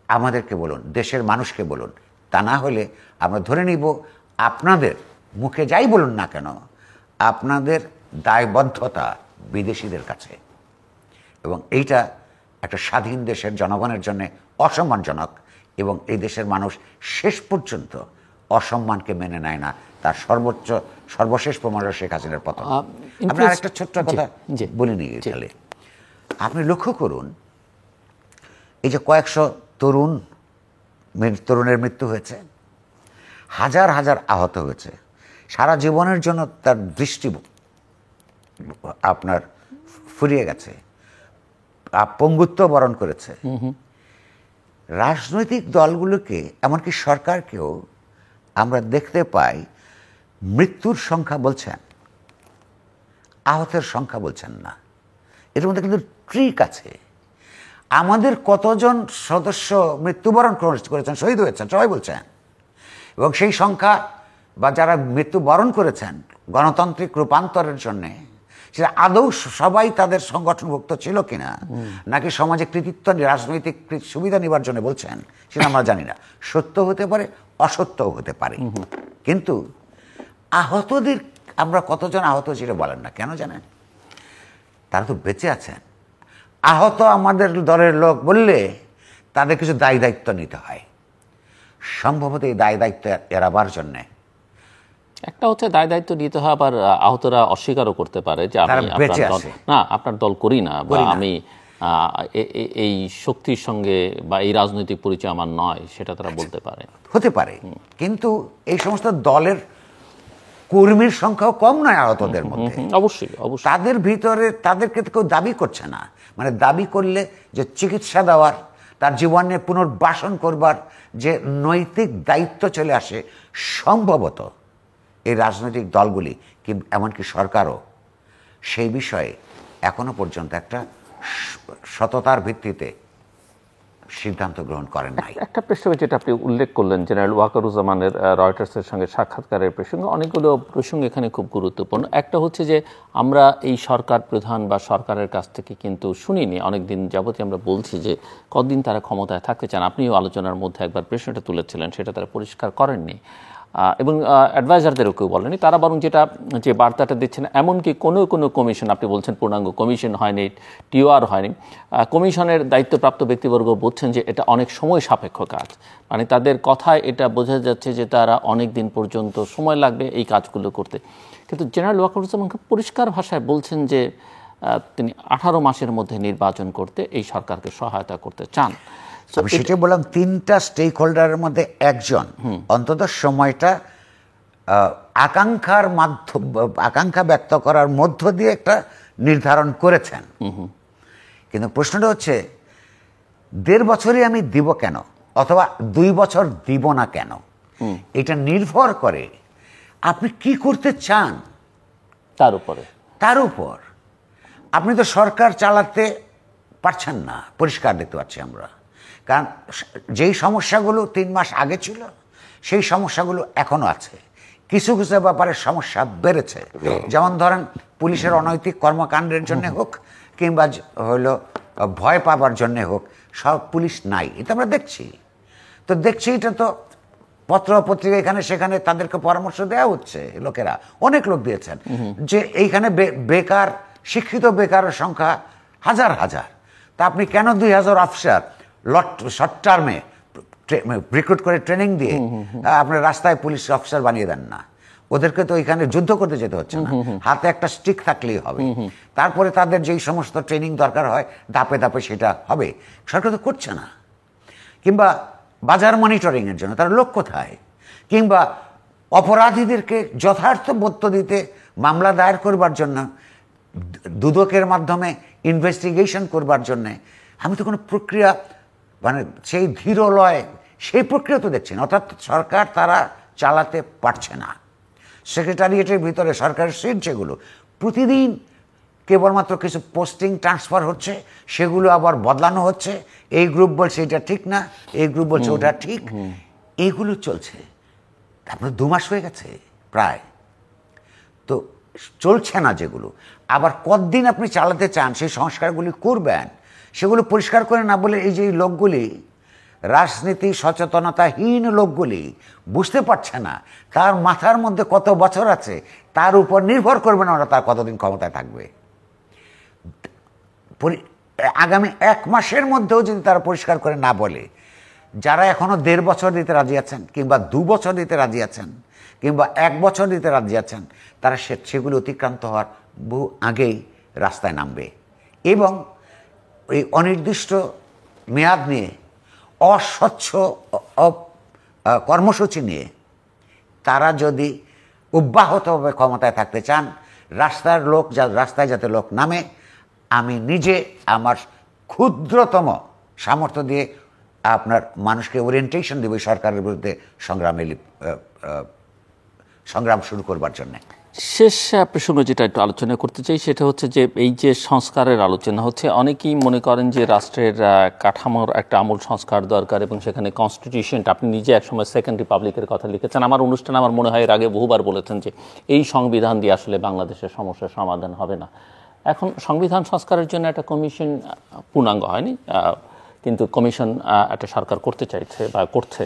আমাদেরকে বলুন, দেশের মানুষকে বলুন, তা না হলে আমরা ধরে নিব আপনাদের মুখে যাই বলুন না কেন, আপনাদের দায়বদ্ধতা বিদেশিদের কাছে, এবং এইটা একটা স্বাধীন দেশের জনগণের জন্য অসম্মানজনক, এবং এই দেশের মানুষ শেষ পর্যন্ত অসম্মানকে মেনে নেয় না। তার সর্বশেষ প্রমাণ শেখ হাসিনার পতন। আপনি আরেকটা ছোট্ট কথা বলিনি গেলে, আপনি লক্ষ্য করুন, এই যে কয়েকশো তরুণের মৃত্যু হয়েছে, হাজার হাজার আহত হয়েছে, সারা জীবনের জন্য তার দৃষ্টি আপনার ফুরিয়ে গেছে, পঙ্গুত্ব বরণ করেছে। রাজনৈতিক দলগুলোকে, এমনকি সরকারকেও আমরা দেখতে পাই মৃত্যুর সংখ্যা বলছেন, আহতের সংখ্যা বলছেন না। এর মধ্যে কিন্তু ট্রিক আছে। আমাদের কতজন সদস্য মৃত্যুবরণ করেছেন, শহীদ হয়েছেন, সবাই বলছেন, এবং সেই সংখ্যা বা যারা মৃত্যুবরণ করেছেন গণতান্ত্রিক রূপান্তরের জন্যে, সেটা আদৌ সবাই তাদের সংগঠনভুক্ত ছিল কিনা, নাকি সমাজে কৃতিত্ব, রাজনৈতিক সুবিধা নেবার জন্য বলছেন, সেটা আমরা জানি না। সত্য হতে পারে, অসত্যও হতে পারে। কিন্তু আহতদের আমরা কতজন আহত ছিল বলেন না কেন জানেন? তারা তো বেঁচে আছেন। আহত আমাদের দলের লোক বললে তাদের কিছু দায় দায়িত্ব নিতে হয়। সম্ভবত এই দায় দায়িত্ব এড়াবার জন্যে একটা হচ্ছে দায় দায়িত্ব নিতে হয়, আবার আহতরা অস্বীকারও করতে পারে যে আমি আপনার দল করি না, বা আমি এই শক্তির সঙ্গে বা এই রাজনৈতিক পরিচয় আমার নয়, সেটা তারা বলতে পারে, হতে পারে। কিন্তু এই সমস্ত দলের কর্মীর সংখ্যাও কম নয় আহতদের মধ্যে। অবশ্যই অবশ্যই তাদের ভিতরে তাদেরকে কেউ দাবি করছে না, মানে দাবি করলে যে চিকিৎসা দেওয়ার, তার জীবনে পুনর্বাসন করবার যে নৈতিক দায়িত্ব চলে আসে, সম্ভবত এই রাজনৈতিক দলগুলি কি এমনকি সরকারও সেই বিষয়ে এখনো পর্যন্ত একটা সততার ভিত্তিতে সিদ্ধান্ত গ্রহণ করেন নাই। একটা প্রসঙ্গে যেটা আপনি উল্লেখ করলেন, জেনারেল ওয়াকারুজ্জামানের রয়টার্সের সঙ্গে সাক্ষাৎকারের প্রসঙ্গে, অনেকগুলো প্রসঙ্গ এখানে খুব গুরুত্বপূর্ণ। একটা হচ্ছে যে আমরা এই সরকার প্রধান বা সরকারের কাছ থেকে কিন্তু শুনিনি, অনেকদিন যাবতই আমরা বলছি যে কতদিন তারা ক্ষমতায় থাকতে চান। আপনিও আলোচনার মধ্যে একবার প্রশ্নটা তুলেছিলেন, সেটা তারা পরিষ্কার করেননি এবং অ্যাডভাইজারদেরও কেউ বলেনি। তারা বরং যে বার্তাটা দিচ্ছেন, এমনকি কোনো কোনো কমিশন, আপনি বলছেন পূর্ণাঙ্গ কমিশন হয়নি, টিওআর হয়নি, কমিশনের দায়িত্বপ্রাপ্ত ব্যক্তিবর্গ বলছেন যে এটা অনেক সময় সাপেক্ষ কাজ। মানে তাদের কথায় এটা বোঝা যাচ্ছে যে তারা অনেক দিন পর্যন্ত সময় লাগবে এই কাজগুলো করতে। কিন্তু জেনারেল ওয়াকারুজ্জামান খুব পরিষ্কার ভাষায় বলছেন যে তিনি 18 মাসের মধ্যে নির্বাচন করতে এই সরকারকে সহায়তা করতে চান। আমি সেটাই বললাম, 3টা স্টেক হোল্ডারের মধ্যে একজন অন্তত সময়টা আকাঙ্ক্ষা ব্যক্ত করার মধ্য দিয়ে একটা নির্ধারণ করেছেন। কিন্তু প্রশ্নটা হচ্ছে 1.5 বছরই আমি দিব কেন, অথবা 2 বছর দিব না কেন? এটা নির্ভর করে আপনি কি করতে চান তার উপর। আপনি তো সরকার চালাতে পারছেন না, পরিষ্কার দেখতে পাচ্ছি আমরা। কারণ যেই সমস্যাগুলো 3 মাস আগে ছিল, সেই সমস্যাগুলো এখনো আছে। কিছু কিছু ব্যাপারে সমস্যা বেড়েছে, যেমন ধরেন পুলিশের অনৈতিক কর্মকাণ্ডের জন্য হোক, কিংবা হলো ভয় পাবার জন্য হোক, সব পুলিশ নাই, এটা আমরা দেখছি। এটা তো পত্র পত্রিকা এখানে সেখানে তাদেরকে পরামর্শ দেওয়া হচ্ছে, লোকেরা অনেক লোক দিয়েছেন যে এইখানে বেকার, শিক্ষিত বেকারের সংখ্যা হাজার হাজার। তা আপনি কেন 2000 অফিসার শর্ট টার্মে রিক্রুট করে ট্রেনিং দিয়ে আপনার রাস্তায় পুলিশ অফিসার বানিয়ে দেন না? ওদেরকে তো এখানে যুদ্ধ করতে যেতে হচ্ছে না, হাতে একটা স্টিক থাকলেই হবে। তারপরে তাদের যেই সমস্ত ট্রেনিং দরকার হয় ধাপে ধাপে সেটা হবে, সরকার তো করছে না। কিংবা বাজার মনিটরিংয়ের জন্য তার লোক কোথায়? কিংবা অপরাধীদেরকে যথার্থ পদ্ধতিতে মামলা দায়ের করবার জন্য, দুদকের মাধ্যমে ইনভেস্টিগেশন করবার জন্যে আমি তো কোনো প্রক্রিয়া, মানে সেই ধীরলয় সেই প্রক্রিয়া তো দেখছি না। অর্থাৎ সরকার তারা চালাতে পারছে না। সেক্রেটারিয়েটের ভিতরে সরকারের সিট যেগুলো, প্রতিদিন কেবলমাত্র কিছু পোস্টিং ট্রান্সফার হচ্ছে, সেগুলো আবার বদলানো হচ্ছে। এই গ্রুপ বলছে এটা ঠিক না, এই গ্রুপ বলছে ওটা ঠিক, এইগুলো চলছে। তারপরে 2 মাস হয়ে গেছে প্রায়, তো চলছে না যেগুলো। আবার কতদিন আপনি চালাতে চান, সেই সংস্কারগুলি করবেন, সেগুলো পরিষ্কার করে না বলে এই যে লোকগুলি, রাজনীতি সচেতনতাহীন লোকগুলি বুঝতে পারছে না তার মাথার মধ্যে কত বছর আছে, তার উপর নির্ভর করবে না ওরা তার কতদিন ক্ষমতায় থাকবে। আগামী 1 মাসের মধ্যেও যদি তারা পরিষ্কার করে না বলে, যারা এখনো 1.5 বছর দিতে রাজি আছেন, কিংবা 2 বছর দিতে রাজি আছেন, কিংবা 1 বছর দিতে রাজি আছেন, তারা সেগুলো অতিক্রান্ত হওয়ার বহু আগেই রাস্তায় নামবে। এবং এই অনির্দিষ্ট মেয়াদ নিয়ে, অস্বচ্ছ কর্মসূচি নিয়ে তারা যদি অব্যাহতভাবে ক্ষমতায় থাকতে চান, রাস্তায় যাতে লোক নামে, আমি নিজে আমার ক্ষুদ্রতম সামর্থ্য দিয়ে আপনার মানুষকে ওরিয়েন্টেশন দেবে সরকারের বিরুদ্ধে সংগ্রাম শুরু করবার জন্য। শেষ প্রসঙ্গ যেটা একটু আলোচনা করতে চাই, সেটা হচ্ছে যে এই যে সংস্কারের আলোচনা হচ্ছে, অনেকেই মনে করেন যে রাষ্ট্রের কাঠামোর একটা আমূল সংস্কার দরকার, এবং সেখানে কনস্টিটিউশনটা, আপনি নিজে একসময় সেকেন্ড রিপাবলিকের কথা লিখেছেন, আমার অনুষ্ঠানে আমার মনে হয় এর আগে বহুবার বলেছেন যে এই সংবিধান দিয়ে আসলে বাংলাদেশের সমস্যার সমাধান হবে না। এখন সংবিধান সংস্কারের জন্য একটা কমিশন পূর্ণাঙ্গ হয়নি, কিন্তু কমিশন একটা সরকার করতে চাইছে বা করছে।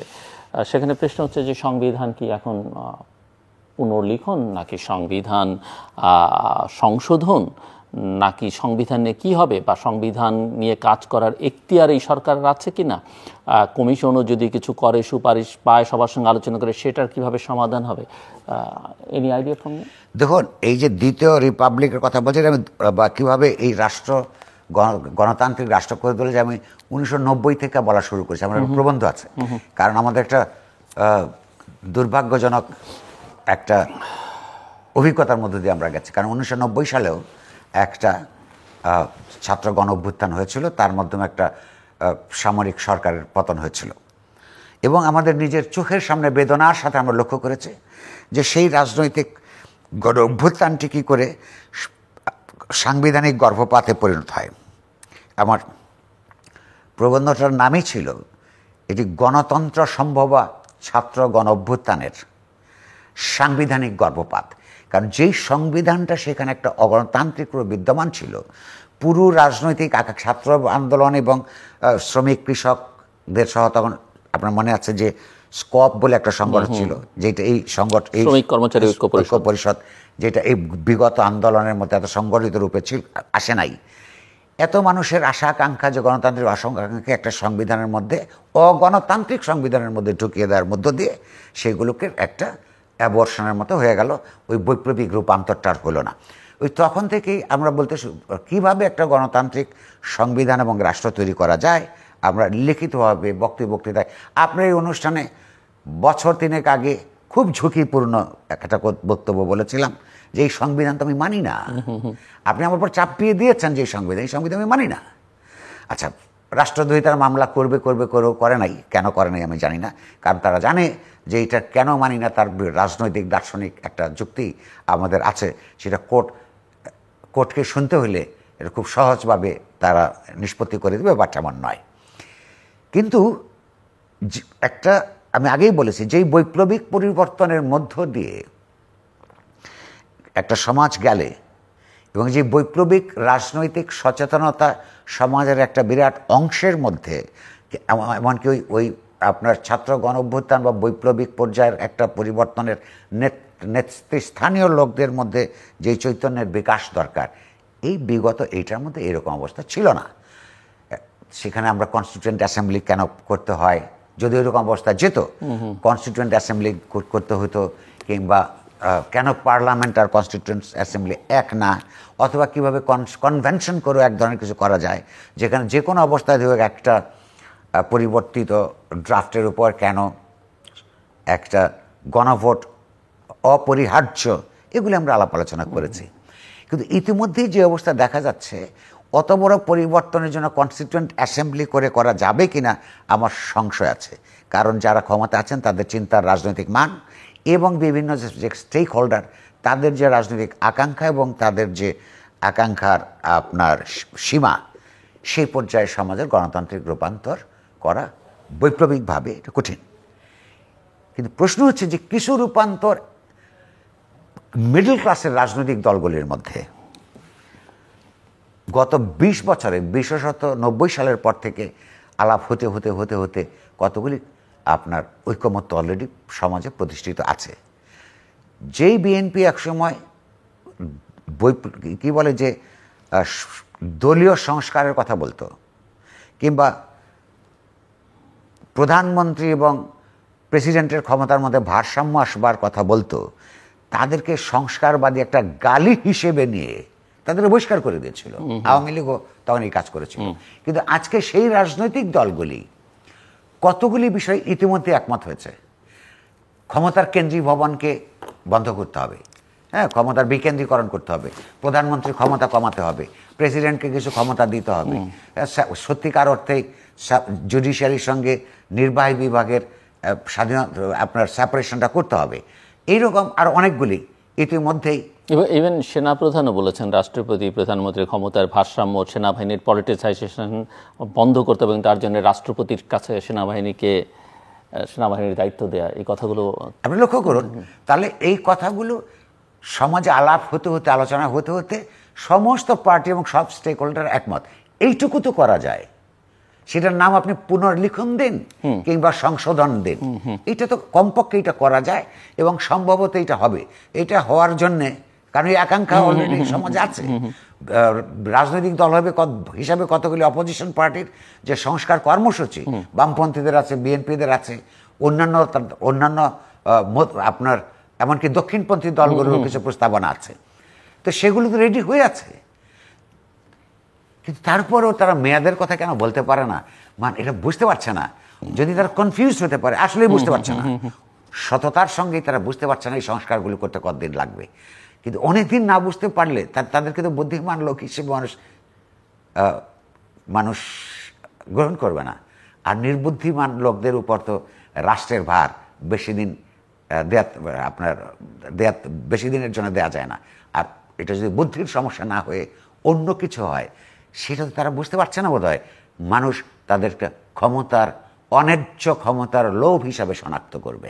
সেখানে প্রশ্ন হচ্ছে যে সংবিধান কি এখন পুনর্লিখন, নাকি সংবিধান সংশোধন, নাকি সংবিধান নিয়ে কী হবে, বা সংবিধান নিয়ে কাজ করার এখতিয়ার এই সরকারের আছে কি না, কমিশনও যদি কিছু করে সুপারিশ পায় সবার সঙ্গে আলোচনা করে সেটার কিভাবে সমাধান হবে? Any idea from you? দেখুন, এই যে দ্বিতীয় রিপাবলিকের কথা বলছি আমি, বা কীভাবে এই রাষ্ট্র গণতান্ত্রিক রাষ্ট্র করে তুলেছে, আমি 1990 থেকে বলা শুরু করেছি। আমার একটা প্রবন্ধ আছে, কারণ আমাদের একটা দুর্ভাগ্যজনক একটা অভিজ্ঞতার মধ্যে দিয়ে আমরা গেছি। কারণ 1990 সালেও একটা ছাত্র গণ অভ্যুত্থান হয়েছিল, তার মাধ্যমে একটা সামরিক সরকারের পতন হয়েছিল, এবং আমাদের নিজের চোখের সামনে বেদনার সাথে আমরা লক্ষ্য করেছি যে সেই রাজনৈতিক গণ অভ্যুত্থানটি কী করে সাংবিধানিক গর্ভপাতে পরিণত হয়। আমার প্রবন্ধটার নামই ছিল এটি গণতন্ত্র সম্ভবা ছাত্র গণ অভ্যুত্থানের সাংবিধানিক গর্ভপাত। কারণ যেই সংবিধানটা সেখানে একটা অগণতান্ত্রিক রূপে বিদ্যমান ছিল, পুরো রাজনৈতিক ছাত্র আন্দোলন এবং শ্রমিক কৃষকদের সহ, তখন আপনার মনে আছে যে স্কপ বলে একটা সংগঠন ছিল, যেটা এই শ্রমিক কর্মচারী ঐক্য পরিষদ, যেটা এই বিগত আন্দোলনের মধ্যে এত সংগঠিত রূপে আসে নাই। এত মানুষের আশা আকাঙ্ক্ষা যে গণতান্ত্রিক আকাঙ্ক্ষা একটা সংবিধানের মধ্যে, অগণতান্ত্রিক সংবিধানের মধ্যে ঢুকিয়ে দেওয়ার মধ্য দিয়ে সেগুলোকে একটা অ্যাবর্শনের মতো হয়ে গেল, ওই বৈপ্লবিক রূপান্তরটা আর হলো না। ওই তখন থেকেই আমরা বলতে কীভাবে একটা গণতান্ত্রিক সংবিধান এবং রাষ্ট্র তৈরি করা যায়, আমরা লিখিতভাবে বক্তৃতায়, আপনার এই অনুষ্ঠানে বছর 3 আগে খুব ঝুঁকিপূর্ণ একটা বক্তব্য বলেছিলাম যে এই সংবিধান তো আমি মানি না। আপনি আমার উপর চাপিয়ে দিয়েছেন যে এই সংবিধান আমি মানি না। আচ্ছা, রাষ্ট্রদ্রোহিতার মামলা করে নাই, কেন করে নাই আমি জানি না, কারণ তারা জানে যে এটা কেন মানি না তার রাজনৈতিক দার্শনিক একটা যুক্তি আমাদের আছে, সেটা কোর্টকে শুনতে হলে এটা খুব সহজভাবে তারা নিষ্পত্তি করে দেবে, বা তেমন নয়। কিন্তু একটা আমি আগেই বলেছি, যেই বৈপ্লবিক পরিবর্তনের মধ্য দিয়ে একটা সমাজ গেলে, এবং যে বৈপ্লবিক রাজনৈতিক সচেতনতা সমাজের একটা বিরাট অংশের মধ্যে, এমনকি ওই আপনার ছাত্র গণ অভ্যুত্থান বা বৈপ্লবিক পর্যায়ের একটা পরিবর্তনের নেতৃস্থানীয় লোকদের মধ্যে যেই চৈতন্যের বিকাশ দরকার, এই বিগত এইটার মধ্যে এরকম অবস্থা ছিল না। সেখানে আমরা কনস্টিটিউয়েন্ট অ্যাসেম্বলি কেন করতে হয়, যদি এরকম অবস্থা যেত, কনস্টিটিউয়েন্ট অ্যাসেম্বলি করতে হতো, কিংবা কেন পার্লামেন্ট আর কনস্টিটিউয়েন্ট অ্যাসেম্বলি এক না, অথবা কীভাবে কনভেনশন করে এক ধরনের কিছু করা যায়, যেখানে যে কোনো অবস্থায় ধরে একটা পরিবর্তিত ড্রাফটের উপর কেন একটা গণভোট অপরিহার্য, এগুলি আমরা আলাপ আলোচনা করেছি। কিন্তু ইতিমধ্যেই যে অবস্থা দেখা যাচ্ছে, অত বড় পরিবর্তনের জন্য কনস্টিটিউয়েন্ট অ্যাসেম্বলি করা যাবে কিনা আমার সংশয় আছে। কারণ যারা ক্ষমতা আছেন তাদের চিন্তার রাজনৈতিক মান এবং বিভিন্ন যে স্টেক হোল্ডার, তাদের যে রাজনৈতিক আকাঙ্ক্ষা এবং তাদের যে আকাঙ্ক্ষার আপনার সীমা, সেই পর্যায়ে সমাজের গণতান্ত্রিক রূপান্তর করা বৈপ্লবিকভাবে এটা কঠিন। কিন্তু প্রশ্ন হচ্ছে যে কিছু রূপান্তর মিডল ক্লাসের রাজনৈতিক দলগুলির মধ্যে গত 20 বছরে, বিশেষত 90 সালের পর থেকে আলাপ হতে হতে হতে হতে কতগুলি আপনার ঐক্যমত্য অলরেডি সমাজে প্রতিষ্ঠিত আছে। যেই বিএনপি একসময় কি বলে যে দলীয় সংস্কারের কথা বলতো, কিংবা প্রধানমন্ত্রী এবং প্রেসিডেন্টের ক্ষমতার মধ্যে ভারসাম্য আসবার কথা বলতো, তাদেরকে সংস্কারবাদী একটা গালি হিসেবে নিয়ে তাদের বহিষ্কার করে দিয়েছিল। আওয়ামী লীগও তখন এই কাজ করেছিল। কিন্তু আজকে সেই রাজনৈতিক দলগুলি কতগুলি বিষয় ইতিমধ্যে একমত হয়েছে। ক্ষমতার কেন্দ্রীয় ভবনকে বন্ধ করতে হবে, হ্যাঁ, ক্ষমতার বিকেন্দ্রীকরণ করতে হবে, প্রধানমন্ত্রীর ক্ষমতা কমাতে হবে, প্রেসিডেন্টকে কিছু ক্ষমতা দিতে হবে, সত্যিকার অর্থেই জুডিশিয়ারির সঙ্গে নির্বাহী বিভাগের স্বাধীনতা আপনার সেপারেশনটা করতে হবে। এইরকম আর অনেকগুলি ইতিমধ্যেই। ইভেন সেনাপ্রধানও বলেছেন রাষ্ট্রপতি প্রধানমন্ত্রীর ক্ষমতার ভারসাম্য, সেনাবাহিনীর পলিটিসাইজেশন বন্ধ করতে হবে এবং তার জন্য রাষ্ট্রপতির কাছে সেনাবাহিনীর দায়িত্ব দেয়া, এই কথাগুলো আপনি লক্ষ্য করুন। তাহলে এই কথাগুলো সমাজে আলাপ হতে হতে, আলোচনা হতে হতে সমস্ত পার্টি এবং সব স্টেক হোল্ডার একমত, এইটুকু তো করা যায়। সেটার নাম আপনি পুনর্লিখন দিন কিংবা সংশোধন দিন, এটা তো কমপক্ষে এটা করা যায় এবং সম্ভবত এটা হবে। এটা হওয়ার জন্যে কারণ এই আকাঙ্ক্ষা অলরেডি সমাজে আছে। রাজনৈতিক দল হিসাবে কতগুলি অপোজিশন পার্টির যে সংস্কার কর্মসূচি বামপন্থীদের আছে, বিএনপিদের আছে, অন্যান্য আপনার এমনকি দক্ষিণপন্থী দলগুলোর কিছু প্রস্তাবনা আছে, তো সেগুলো তো রেডি হয়ে আছে। কিন্তু তারপরেও তারা মেয়াদের কথা কেন বলতে পারে না? মানে এটা বুঝতে পারছে না। যদি তারা কনফিউজ হতে পারে, আসলেই বুঝতে পারছে না, সততার সঙ্গেই তারা বুঝতে পারছে না এই সংস্কারগুলো করতে কতদিন লাগবে। কিন্তু অনেকদিন না বুঝতে পারলে তাদেরকে তো বুদ্ধিমান লোক হিসেবে মানুষ গ্রহণ করবে না। আর নির্বুদ্ধিমান লোকদের উপর তো রাষ্ট্রের ভার বেশি দিন বেশি দিনের জন্য দেয়া যায় না। আর এটা যদি বুদ্ধির সমস্যা না হয়ে অন্য কিছু হয়, সেটা তো তারা বুঝতে পারছে না বোধহয়। মানুষ তাদেরকে অন্যায্য ক্ষমতার লোভ হিসাবে শনাক্ত করবে।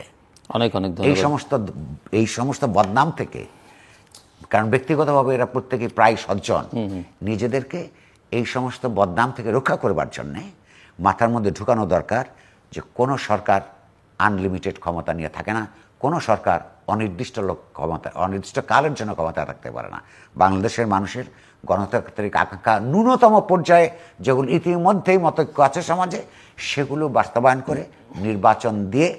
অনেক অনেক এই সমস্ত বদনাম থেকে, কারণ ব্যক্তিগতভাবে এরা প্রত্যেকে প্রায় সজ্জন, নিজেদেরকে এই সমস্ত বদনাম থেকে রক্ষা করবার জন্যে মাথার মধ্যে ঢুকানো দরকার যে কোনো সরকার আনলিমিটেড ক্ষমতা নিয়ে থাকে না, কোনো সরকার অনির্দিষ্ট কালের জন্য ক্ষমতা রাখতে পারে না। বাংলাদেশের মানুষের গণতান্ত্রিক আকাঙ্ক্ষা ন্যূনতম পর্যায়ে যেগুলো ইতিমধ্যেই মতৈক্য আছে সমাজে, সেগুলো বাস্তবায়ন করে নির্বাচন দিয়ে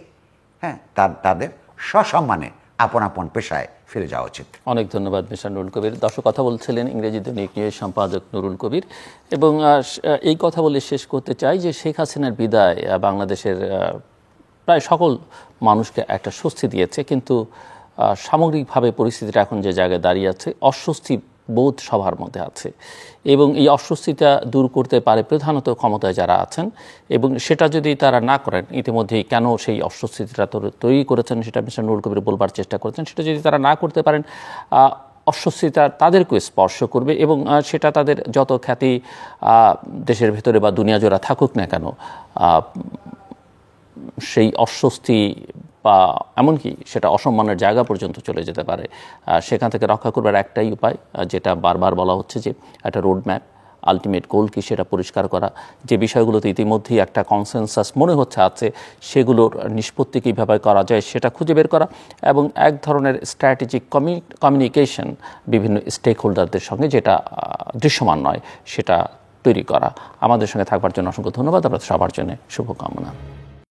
তাদের সসম্মানে আপন আপন পেশায় ফিরে যাওয়া উচিত। অনেক ধন্যবাদ মিস্টার নুরুল কবির। দর্শক, কথা বলছিলেন ইংরেজি দৈনিক নিউজ সম্পাদক নুরুল কবির। এবং এই কথা বলে শেষ করতে চাই যে শেখ হাসিনার বিদায় বাংলাদেশের প্রায় সকল মানুষকে একটা স্বস্তি দিয়েছে, কিন্তু সামগ্রিকভাবে পরিস্থিতিটা এখন যে জায়গায় দাঁড়িয়ে আছে, অস্বস্তি বোধ সবার মধ্যে আছে। এবং এই অস্বস্তিটা দূর করতে পারে প্রধানত ক্ষমতায় যারা আছেন, এবং সেটা যদি তারা না করেন, ইতিমধ্যেই কেন সেই অস্বস্তিটা তৈরি করেছেন সেটা মিস্টার নুরুল কবির বলবার চেষ্টা করেছেন, সেটা যদি তারা না করতে পারেন, অস্বস্তিটা তাদেরকেও স্পর্শ করবে এবং সেটা তাদের যত খ্যাতি দেশের ভেতরে বা দুনিয়া জোড়া থাকুক না কেন, সেই অস্বস্তি বা এমনকি সেটা অসম্মানের জায়গা পর্যন্ত চলে যেতে পারে। সেখান থেকে রক্ষা করবার একটাই উপায়, যেটা বারবার বলা হচ্ছে, যে একটা রোডম্যাপ, আলটিমেট গোল কি সেটা পরিষ্কার করা, যে বিষয়গুলোতে ইতিমধ্যেই একটা কনসেনসাস মনে হচ্ছে আছে, সেগুলোর নিষ্পত্তি কীভাবে করা যায় সেটা খুঁজে বের করা, এবং এক ধরনের স্ট্র্যাটেজিক কমিউনিকেশন বিভিন্ন স্টেক হোল্ডারদের সঙ্গে, যেটা দৃশ্যমান নয়, সেটা তৈরি করা। আমাদের সঙ্গে থাকবার জন্য অসংখ্য ধন্যবাদ। আপনাদের সবার জন্য শুভকামনা।